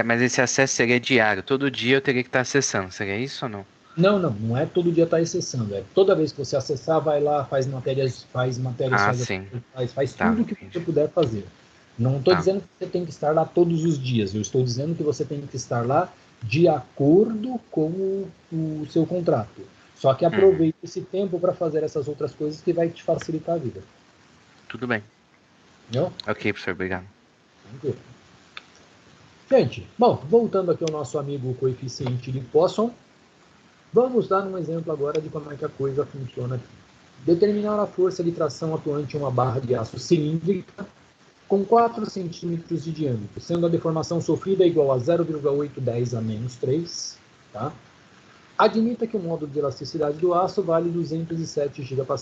Mas esse acesso seria diário. Todo dia eu teria que estar acessando. Seria isso ou não? Não é todo dia estar acessando. É toda vez que você acessar, vai lá, faz matérias, Sim. faz Tá, tudo o que você puder fazer. Não estou dizendo que você tem que estar lá todos os dias. Eu estou dizendo que você tem que estar lá de acordo com o seu contrato. Só que aproveite esse tempo para fazer essas outras coisas que vai te facilitar a vida. Tudo bem. Entendeu? Ok, professor, obrigado. Tranquilo. Gente, bom, voltando aqui ao nosso amigo coeficiente de Poisson, vamos dar um exemplo agora de como é que a coisa funciona aqui. Determinar a força de tração atuante em uma barra de aço cilíndrica com 4 centímetros de diâmetro, sendo a deformação sofrida igual a 0,810 a menos 3. Tá? Admita que o módulo de elasticidade do aço vale 207 GPa.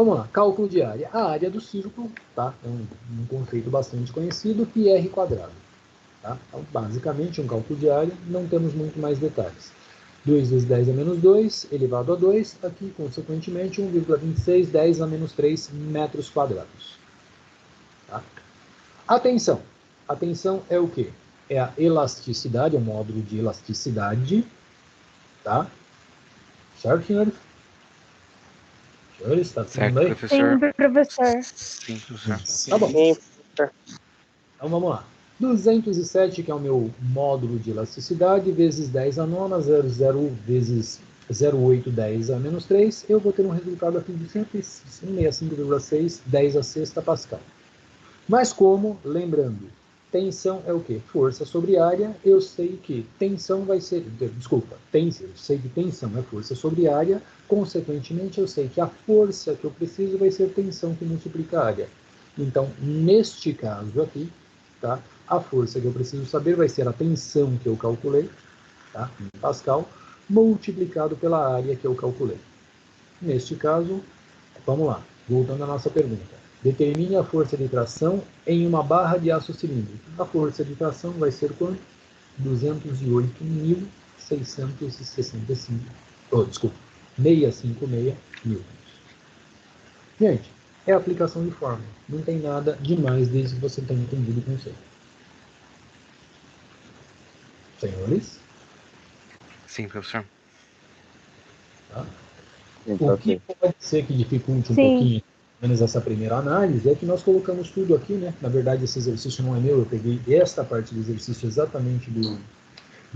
Vamos lá, cálculo de área. A área do círculo, tá? É um conceito bastante conhecido, πr quadrado. Tá? Então, basicamente, um cálculo de área, não temos muito mais detalhes. 2 vezes 10 a menos 2, elevado a 2, aqui, consequentemente, 1,26, 10 a menos 3 metros quadrados. Tá? Atenção! Atenção é o quê? É a elasticidade, é o módulo de elasticidade, tá? Certo, senhores? Senhores, está tudo Certo, bem? professor? Sim, professor. Sim, professor. Tá bom. Sim, professor. Então vamos lá. 207, que é o meu módulo de elasticidade, vezes 10 a nona, 00 vezes 0,8, 10 a menos 3, eu vou ter um resultado aqui de 165,6, 10 a sexta Pascal. Mas como, lembrando, tensão é o quê? Força sobre área, eu sei que tensão vai ser, desculpa, eu sei que tensão é força sobre área, consequentemente eu sei que a força que eu preciso vai ser tensão que multiplica a área. Então, neste caso aqui, tá? A força que eu preciso saber vai ser a tensão que eu calculei, tá? Em Pascal, multiplicado pela área que eu calculei. Neste caso, vamos lá, voltando à nossa pergunta. Determine a força de tração em uma barra de aço cilíndrico. A força de tração vai ser quanto? 208.665. Oh, desculpa, 656 newtons. Gente, é aplicação de fórmula. Não tem nada demais desde que você tenha entendido o conceito. Senhores? Sim, professor. Tá? Então, O que pode ser que dificulte um Sim. pouquinho, menos essa primeira análise, é que nós colocamos tudo aqui, né? Na verdade, esse exercício não é meu, eu peguei esta parte do exercício exatamente do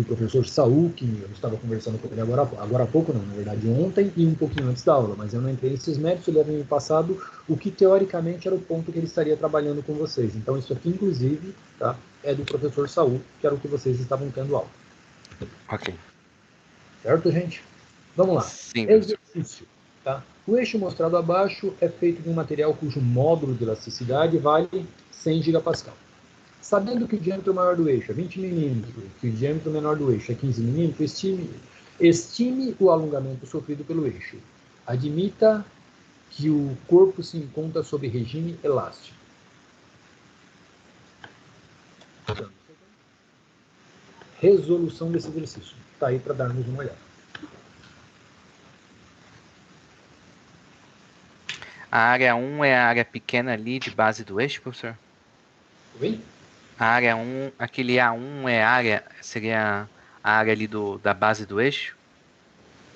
professor Saul, que eu estava conversando com ele agora há pouco, não, na verdade ontem e um pouquinho antes da aula, mas eu não entrei nesses méritos, ele havia me passado o que teoricamente era o ponto que ele estaria trabalhando com vocês. Então, isso aqui, inclusive, tá, é do professor Saul, que era o que vocês estavam tendo aula. Ok. Certo, gente? Vamos lá. Sim, professor. Exercício. Tá? O eixo mostrado abaixo é feito de um material cujo módulo de elasticidade vale 100 gigapascal. Sabendo que o diâmetro maior do eixo é 20 milímetros, que o diâmetro menor do eixo é 15 milímetros, estime o alongamento sofrido pelo eixo. Admita que o corpo se encontra sob regime elástico. Resolução desse exercício. Está aí para darmos uma olhada. A área 1 é a área pequena ali de base do eixo, professor? Oi? A área 1, aquele A1 é a área, seria a área ali da base do eixo?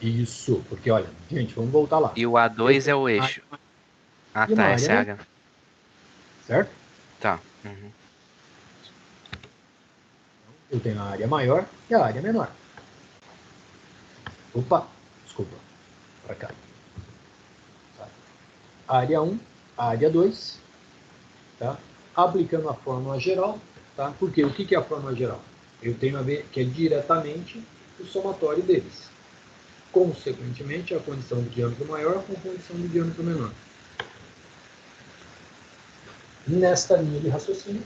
Isso, porque olha, gente, vamos voltar lá. E o A2 é o eixo. Ah, E uma tá, área essa é a menor, área. certo? Tá. Uhum. Eu tenho a área maior e a área menor. Opa, desculpa, para cá. Tá. Área 1, área 2, tá? Aplicando a fórmula geral, tá? Porque o que é a fórmula geral? Eu tenho a ver que é diretamente o somatório deles. Consequentemente, a condição do diâmetro maior com a condição do diâmetro menor. Nesta linha de raciocínio,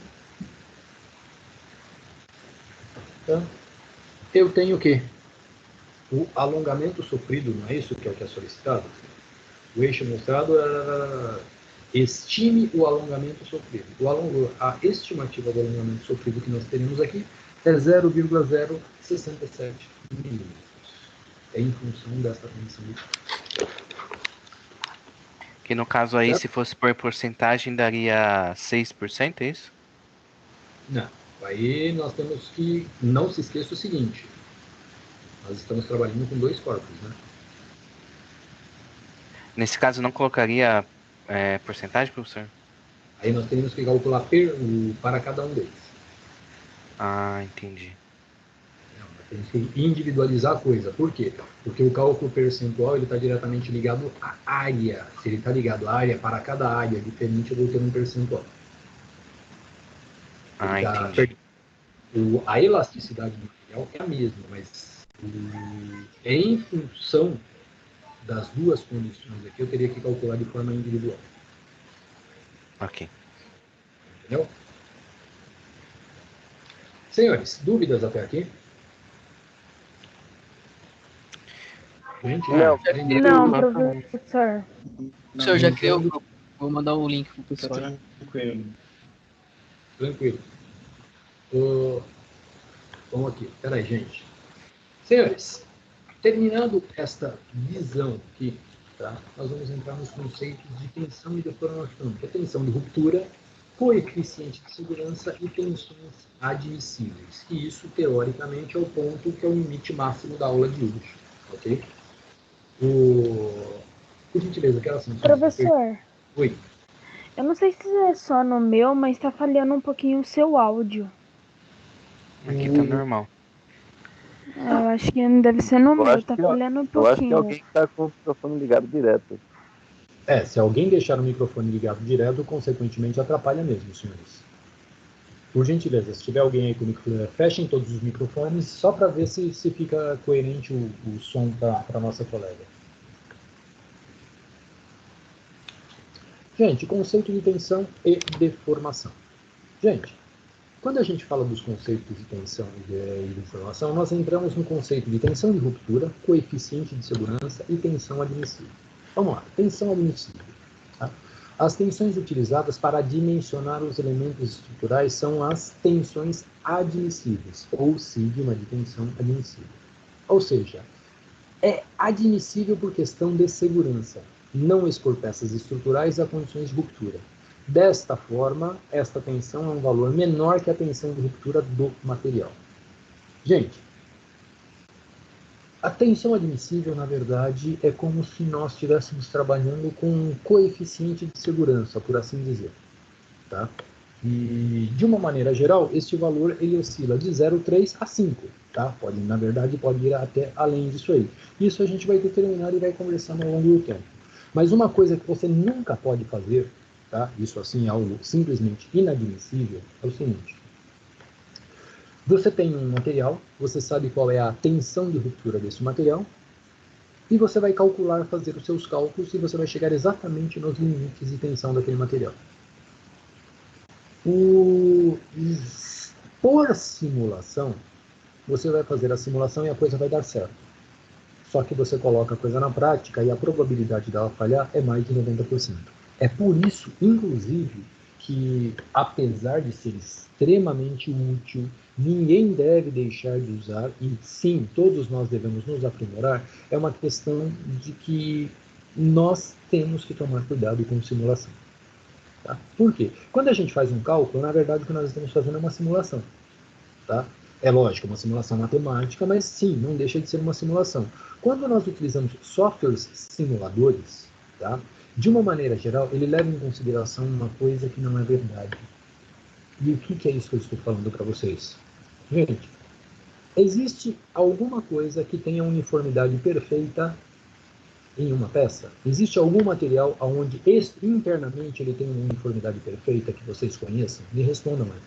tá? Eu tenho o quê? O alongamento sofrido, não é isso que é o que é solicitado? O eixo mostrado estime o alongamento sofrido. A estimativa do alongamento sofrido que nós teremos aqui é 0,067 milímetros. É em função dessa condição de... Que no caso aí, Certo? se fosse por porcentagem, daria 6%, é isso? Não. Aí nós temos que... Não se esqueça o seguinte. Nós estamos trabalhando com dois corpos, né? Nesse caso, não colocaria porcentagem, professor? Aí nós teríamos que calcular para cada um deles. Ah, entendi. Temos que individualizar a coisa. Por quê? Porque o cálculo percentual está diretamente ligado à área. Se ele está ligado à área, para cada área diferente, eu vou ter um percentual. Ah, entendi. A elasticidade do material é a mesma, mas em função das duas condições aqui, eu teria que calcular de forma individual. Ok. Entendeu? Senhores, dúvidas até aqui? Gente, Não. Não, professor. O senhor já criou o grupo. Vou mandar o link pro pessoal. Tranquilo. Vamos aqui. Peraí, gente. Senhores, terminando esta visão aqui, tá? Nós vamos entrar nos conceitos de tensão e deformação, que é tensão de ruptura, coeficiente de segurança e tensões admissíveis. E isso, teoricamente, é o ponto que é o limite máximo da aula de hoje. Ok? Por gentileza, aquela são... Professor, Oi. eu não sei se é só no meu, mas tá falhando um pouquinho o seu áudio. Aqui tá normal. Eu acho que não deve ser no meu, tá falhando um Eu acho que pouquinho. alguém está com o microfone ligado direto. Se alguém deixar o microfone ligado direto, consequentemente atrapalha mesmo, senhores. Por gentileza, se tiver alguém aí com o microfone, fechem todos os microfones, só para ver se fica coerente o som para a nossa colega. Gente, conceito de tensão e deformação. Gente, quando a gente fala dos conceitos de tensão e deformação, nós entramos no conceito de tensão de ruptura, coeficiente de segurança e tensão admissível. Vamos lá, tensão admissível. Tá? As tensões utilizadas para dimensionar os elementos estruturais são as tensões admissíveis, ou sigma de tensão admissível. Ou seja, é admissível por questão de segurança, não expor peças estruturais a condições de ruptura. Desta forma, esta tensão é um valor menor que a tensão de ruptura do material. Gente, a tensão admissível, na verdade, é como se nós estivéssemos trabalhando com um coeficiente de segurança, por assim dizer. Tá? E, de uma maneira geral, este valor ele oscila de 0,3 a 5. Tá? Na verdade, pode ir até além disso aí. Isso a gente vai determinar e vai conversando ao longo do tempo. Mas uma coisa que você nunca pode fazer, tá? Isso assim é algo simplesmente inadmissível, é o seguinte. Você tem um material, você sabe qual é a tensão de ruptura desse material, e você vai calcular, fazer os seus cálculos, e você vai chegar exatamente nos limites de tensão daquele material. Por simulação, você vai fazer a simulação e a coisa vai dar certo. Só que você coloca a coisa na prática e a probabilidade dela falhar é mais de 90%. É por isso, inclusive, que apesar de ser extremamente útil, ninguém deve deixar de usar, e sim, todos nós devemos nos aprimorar, é uma questão de que nós temos que tomar cuidado com simulação. Tá? Por quê? Quando a gente faz um cálculo, na verdade o que nós estamos fazendo é uma simulação. Tá? É lógico, uma simulação matemática, mas sim, não deixa de ser uma simulação. Quando nós utilizamos softwares simuladores, tá? De uma maneira geral, ele leva em consideração uma coisa que não é verdade. E o que é isso que eu estou falando para vocês? Gente, existe alguma coisa que tenha uniformidade perfeita em uma peça? Existe algum material onde internamente ele tem uma uniformidade perfeita que vocês conheçam? Me respondam aí.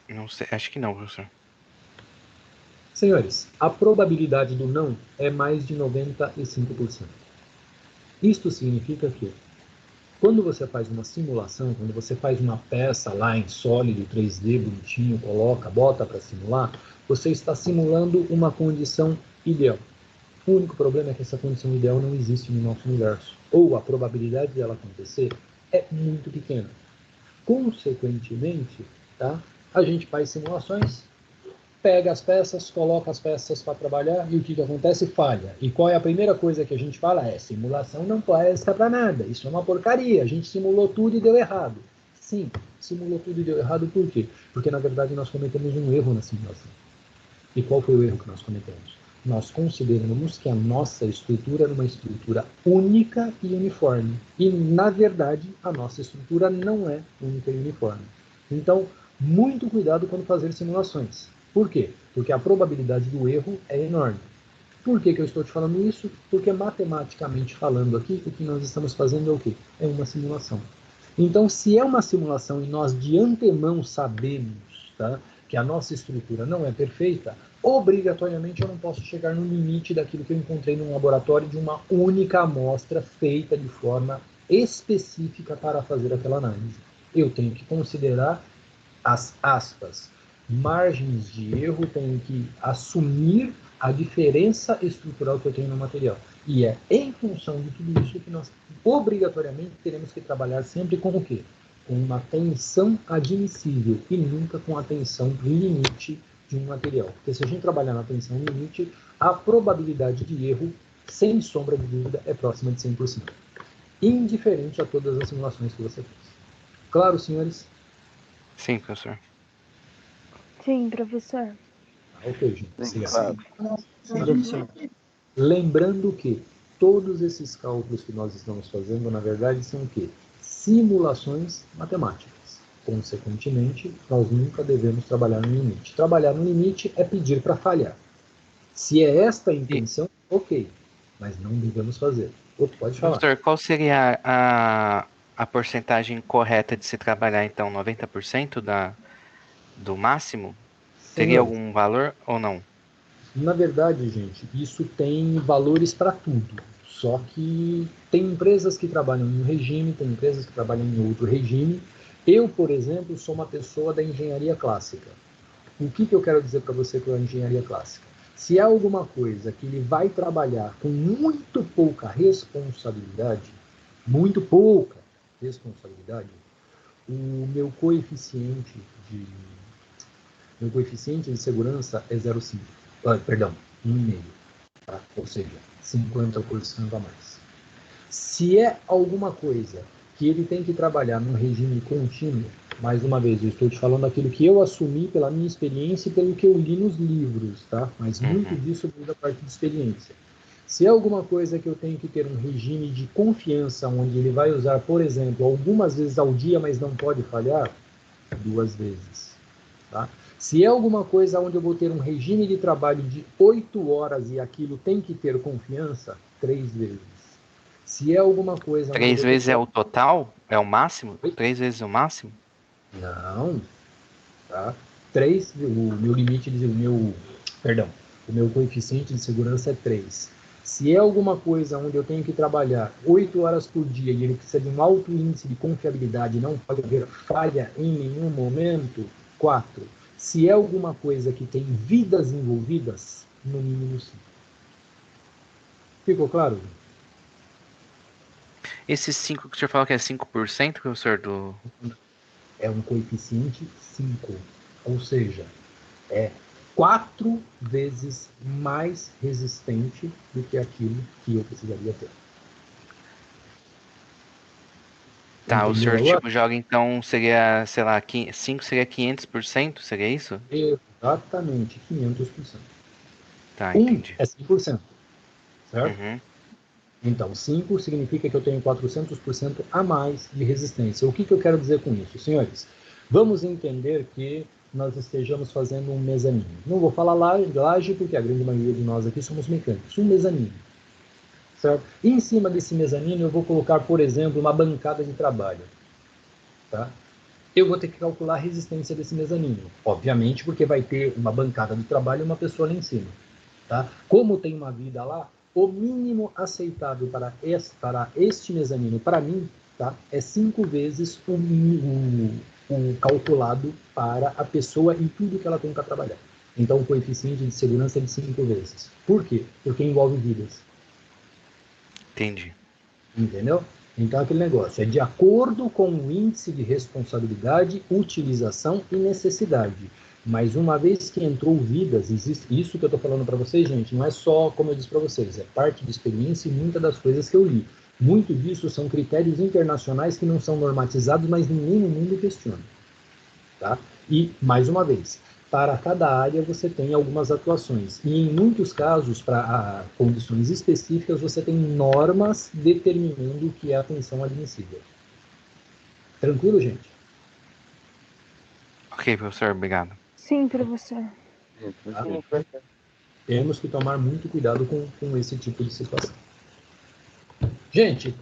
Não sei, acho que não, professor. Senhores, a probabilidade do não é mais de 95%. Isto significa que, quando você faz uma simulação, quando você faz uma peça lá em sólido, 3D, bonitinho, bota para simular, você está simulando uma condição ideal. O único problema é que essa condição ideal não existe no nosso universo. Ou a probabilidade dela acontecer é muito pequena. Consequentemente, tá, a gente faz simulações, pega as peças, coloca as peças para trabalhar e o que acontece? Falha. E qual é a primeira coisa que a gente fala? Simulação não presta para nada. Isso é uma porcaria. A gente simulou tudo e deu errado. Sim, simulou tudo e deu errado por quê? Porque, na verdade, nós cometemos um erro na simulação. E qual foi o erro que nós cometemos? Nós consideramos que a nossa estrutura era uma estrutura única e uniforme. E, na verdade, a nossa estrutura não é única e uniforme. Então, muito cuidado quando fazer simulações. Por quê? Porque a probabilidade do erro é enorme. Por que eu estou te falando isso? Porque matematicamente falando aqui, o que nós estamos fazendo é o quê? É uma simulação. Então, se é uma simulação e nós de antemão sabemos, tá, que a nossa estrutura não é perfeita, obrigatoriamente eu não posso chegar no limite daquilo que eu encontrei num laboratório de uma única amostra feita de forma específica para fazer aquela análise. Eu tenho que considerar as aspas, margens de erro, tenho que assumir a diferença estrutural que eu tenho no material. E é em função de tudo isso que nós, obrigatoriamente, teremos que trabalhar sempre com o quê? Com uma tensão admissível e nunca com a tensão limite de um material. Porque se a gente trabalhar na tensão limite, a probabilidade de erro, sem sombra de dúvida, é próxima de 100%. Indiferente a todas as simulações que você fez. Claro, senhores? Sim, professor. Sim, professor. Ok, gente. Sim, Obrigado. claro. Professor. Lembrando que todos esses cálculos que nós estamos fazendo, na verdade, são o quê? Simulações matemáticas. Consequentemente, nós nunca devemos trabalhar no limite. Trabalhar no limite é pedir para falhar. Se é esta a intenção, ok. Mas não devemos fazer. Outro pode falar. Professor, qual seria a porcentagem correta de se trabalhar, então? 90% do máximo? Teria Senhores, algum valor ou não? na verdade, gente, isso tem valores para tudo. Só que tem empresas que trabalham em um regime, tem empresas que trabalham em outro regime. Eu, por exemplo, sou uma pessoa da engenharia clássica. O que eu quero dizer para você com a engenharia clássica? Se há alguma coisa que ele vai trabalhar com muito pouca responsabilidade, o de meu coeficiente de segurança é 0,5. Perdão, 1,5. Tá? Ou seja, 50% a mais. Se é alguma coisa que ele tem que trabalhar num regime contínuo, mais uma vez, eu estou te falando aquilo que eu assumi pela minha experiência e pelo que eu li nos livros, tá? Mas muito disso veio da parte de experiência. Se é alguma coisa que eu tenho que ter um regime de confiança, onde ele vai usar, por exemplo, algumas vezes ao dia, mas não pode falhar, 2 vezes. Tá? Se é alguma coisa onde eu vou ter um regime de trabalho de 8 horas e aquilo tem que ter confiança, 3 vezes. Se é alguma coisa... 3 vezes é o total? É o máximo? 3 vezes o máximo? Não. Tá? 3, o meu limite, o meu coeficiente de segurança é 3. Se é alguma coisa onde eu tenho que trabalhar 8 horas por dia e ele precisa de um alto índice de confiabilidade, não pode haver falha em nenhum momento, 4. Se é alguma coisa que tem vidas envolvidas, no mínimo 5. Ficou claro? Esses 5 que o senhor falou que é 5%, professor, do... É um coeficiente 5. Ou seja, é 4 vezes mais resistente do que aquilo que eu precisaria ter. Tá, o senhor Entendeu? tipo joga então, seria, sei lá, 5 seria 500%, seria isso? Exatamente, 500%. Tá, 1 entendi. é 100%, certo? Uhum. Então, 5 significa que eu tenho 400% a mais de resistência. O que eu quero dizer com isso? Senhores, vamos entender que nós estejamos fazendo um mezanino. Não vou falar laje, porque a grande maioria de nós aqui somos mecânicos. Um mezanino. Certo? E em cima desse mezanino eu vou colocar, por exemplo, uma bancada de trabalho. Tá? Eu vou ter que calcular a resistência desse mezanino. Obviamente, porque vai ter uma bancada de trabalho e uma pessoa lá em cima. Tá? Como tem uma vida lá, o mínimo aceitável para este mezanino, para mim, tá? É 5 vezes o calculado para a pessoa e tudo que ela tem para trabalhar. Então, o coeficiente de segurança é de 5 vezes. Por quê? Porque envolve vidas. Entendi. Entendeu? Então, aquele negócio é de acordo com o índice de responsabilidade, utilização e necessidade. Mas uma vez que entrou vidas, existe isso que eu estou falando para vocês, gente, não é só, como eu disse para vocês, é parte de experiência e muitas das coisas que eu li. Muito disso são critérios internacionais que não são normatizados, mas ninguém no mundo questiona. Tá? E, mais uma vez, para cada área você tem algumas atuações. E em muitos casos, para condições específicas, você tem normas determinando o que é a tensão admissível. Tranquilo, gente? Ok, professor, obrigado. Sim, professor. Tá? Sim, professor. Temos que tomar muito cuidado com esse tipo de situação. Gente,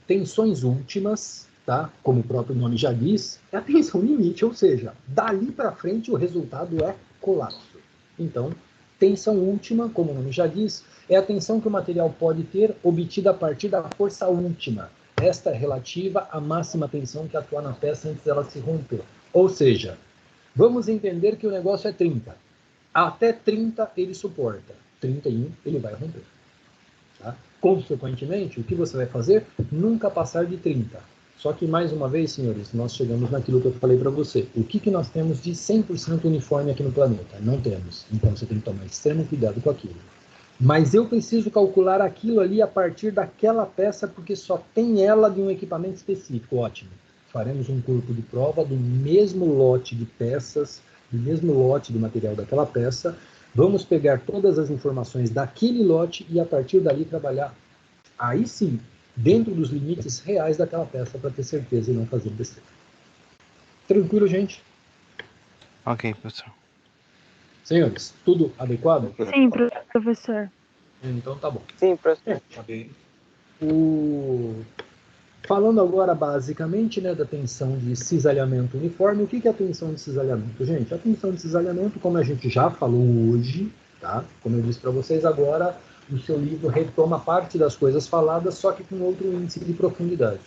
tensões últimas, tá? Como o próprio nome já diz, é a tensão limite, ou seja, dali para frente o resultado é colapso. Então, tensão última, como o nome já diz, é a tensão que o material pode ter obtida a partir da força última. Esta é relativa à máxima tensão que atua na peça antes dela se romper. Ou seja, Vamos entender que o negócio é 30. Até 30 ele suporta. 31 ele vai romper. Tá? Consequentemente, o que você vai fazer? Nunca passar de 30. Só que, mais uma vez, senhores, nós chegamos naquilo que eu falei para você. O que nós temos de 100% uniforme aqui no planeta? Não temos. Então, você tem que tomar extremo cuidado com aquilo. Mas eu preciso calcular aquilo ali a partir daquela peça, porque só tem ela de um equipamento específico. Ótimo. Faremos um corpo de prova do mesmo lote de peças, do mesmo lote de material daquela peça. Vamos pegar todas as informações daquele lote e, a partir dali, trabalhar, aí sim, dentro dos limites reais daquela peça, para ter certeza e não fazer besteira. Tranquilo, gente? Ok, professor. Senhores, tudo adequado? Sim, professor. Então tá bom. Sim, professor. Falando agora basicamente, né, da tensão de cisalhamento uniforme, o que é a tensão de cisalhamento? Gente, a tensão de cisalhamento, como a gente já falou hoje, tá? Como eu disse para vocês, agora o seu livro retoma parte das coisas faladas, só que com outro índice de profundidade.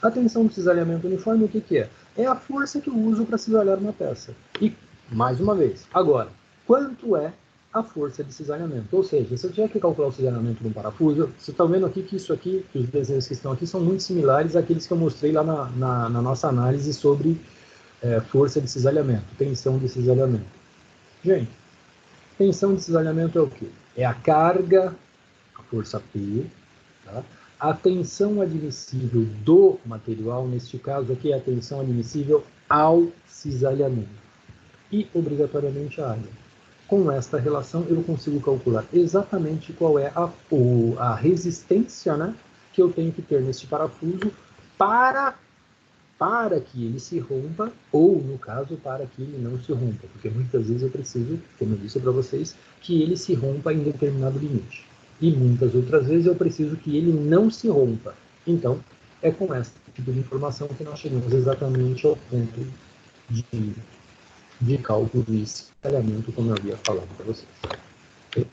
A tensão de cisalhamento uniforme, o que é? É a força que eu uso para cisalhar uma peça. E, mais uma vez, agora, quanto é a força de cisalhamento? Ou seja, se eu tiver que calcular o cisalhamento de um parafuso, você está vendo aqui que isso aqui, que os desenhos que estão aqui, são muito similares àqueles que eu mostrei lá na nossa análise sobre força de cisalhamento, tensão de cisalhamento. Gente, tensão de cisalhamento é o quê? É a carga, a força P, tá? A tensão admissível do material, neste caso aqui é a tensão admissível ao cisalhamento. E, obrigatoriamente, a área. Com esta relação, eu consigo calcular exatamente qual é a resistência, né, que eu tenho que ter neste parafuso para que ele se rompa, ou, no caso, para que ele não se rompa. Porque muitas vezes eu preciso, como eu disse para vocês, que ele se rompa em determinado limite. E muitas outras vezes eu preciso que ele não se rompa. Então, é com esse tipo de informação que nós chegamos exatamente ao ponto de cálculo de espalhamento, como eu havia falado para vocês. Okay?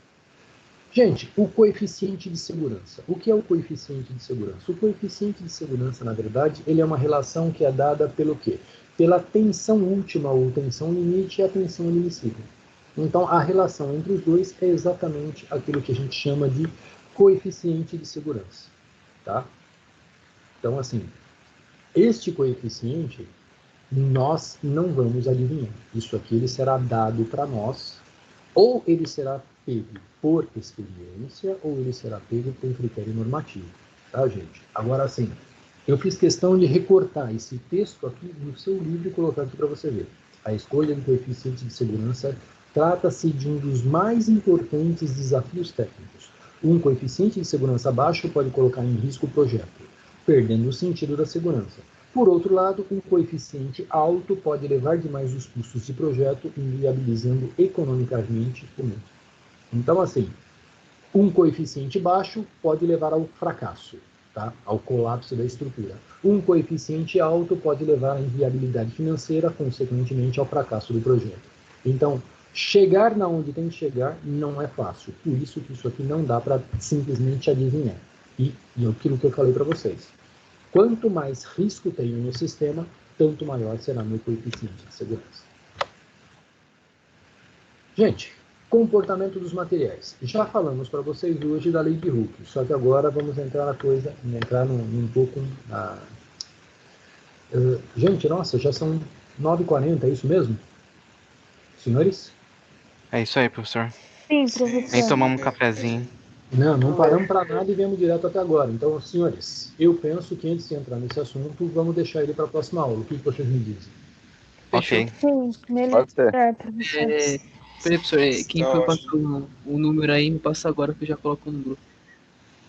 Gente, o coeficiente de segurança. O que é o coeficiente de segurança? O coeficiente de segurança, na verdade, ele é uma relação que é dada pelo quê? Pela tensão última ou tensão limite e a tensão admissível. Então, a relação entre os dois é exatamente aquilo que a gente chama de coeficiente de segurança. Tá? Então, assim, este coeficiente nós não vamos adivinhar. Isso aqui ele será dado para nós, ou ele será pego por experiência, ou ele será pego por critério normativo. Tá, gente? Agora, sim, eu fiz questão de recortar esse texto aqui no seu livro e colocar aqui para você ver. A escolha do coeficiente de segurança trata-se de um dos mais importantes desafios técnicos. Um coeficiente de segurança baixo pode colocar em risco o projeto, perdendo o sentido da segurança. Por outro lado, um coeficiente alto pode elevar demais os custos de projeto, inviabilizando economicamente o mesmo. Então, assim, um coeficiente baixo pode levar ao fracasso, tá? Ao colapso da estrutura. Um coeficiente alto pode levar à inviabilidade financeira, consequentemente ao fracasso do projeto. Então, chegar na onde tem que chegar não é fácil. Por isso que isso aqui não dá para simplesmente adivinhar. E aquilo que eu falei para vocês. Quanto mais risco tenho no sistema, tanto maior será meu coeficiente de segurança. Gente, comportamento dos materiais. Já falamos para vocês hoje da lei de Hooke, só que agora vamos entrar num pouco... gente, nossa, já são 9h40, é isso mesmo? Senhores? É isso aí, professor. Sim, professor. Nem tomamos um cafezinho. Não paramos para nada e viemos direto até agora. Então, senhores, eu penso que antes de entrar nesse assunto, vamos deixar ele para a próxima aula. O que vocês me dizem? Ok. Sim, melhor, Pode ser. professor. Peraí, professor, quem foi passar o número aí, me passa agora que eu já coloco no grupo.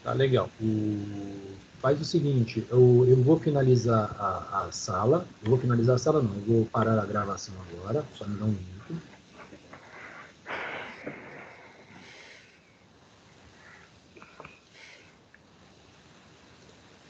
Tá legal. Faz o seguinte, eu vou finalizar a sala. Eu vou finalizar a sala não, eu vou parar a gravação agora, só me dá um minuto.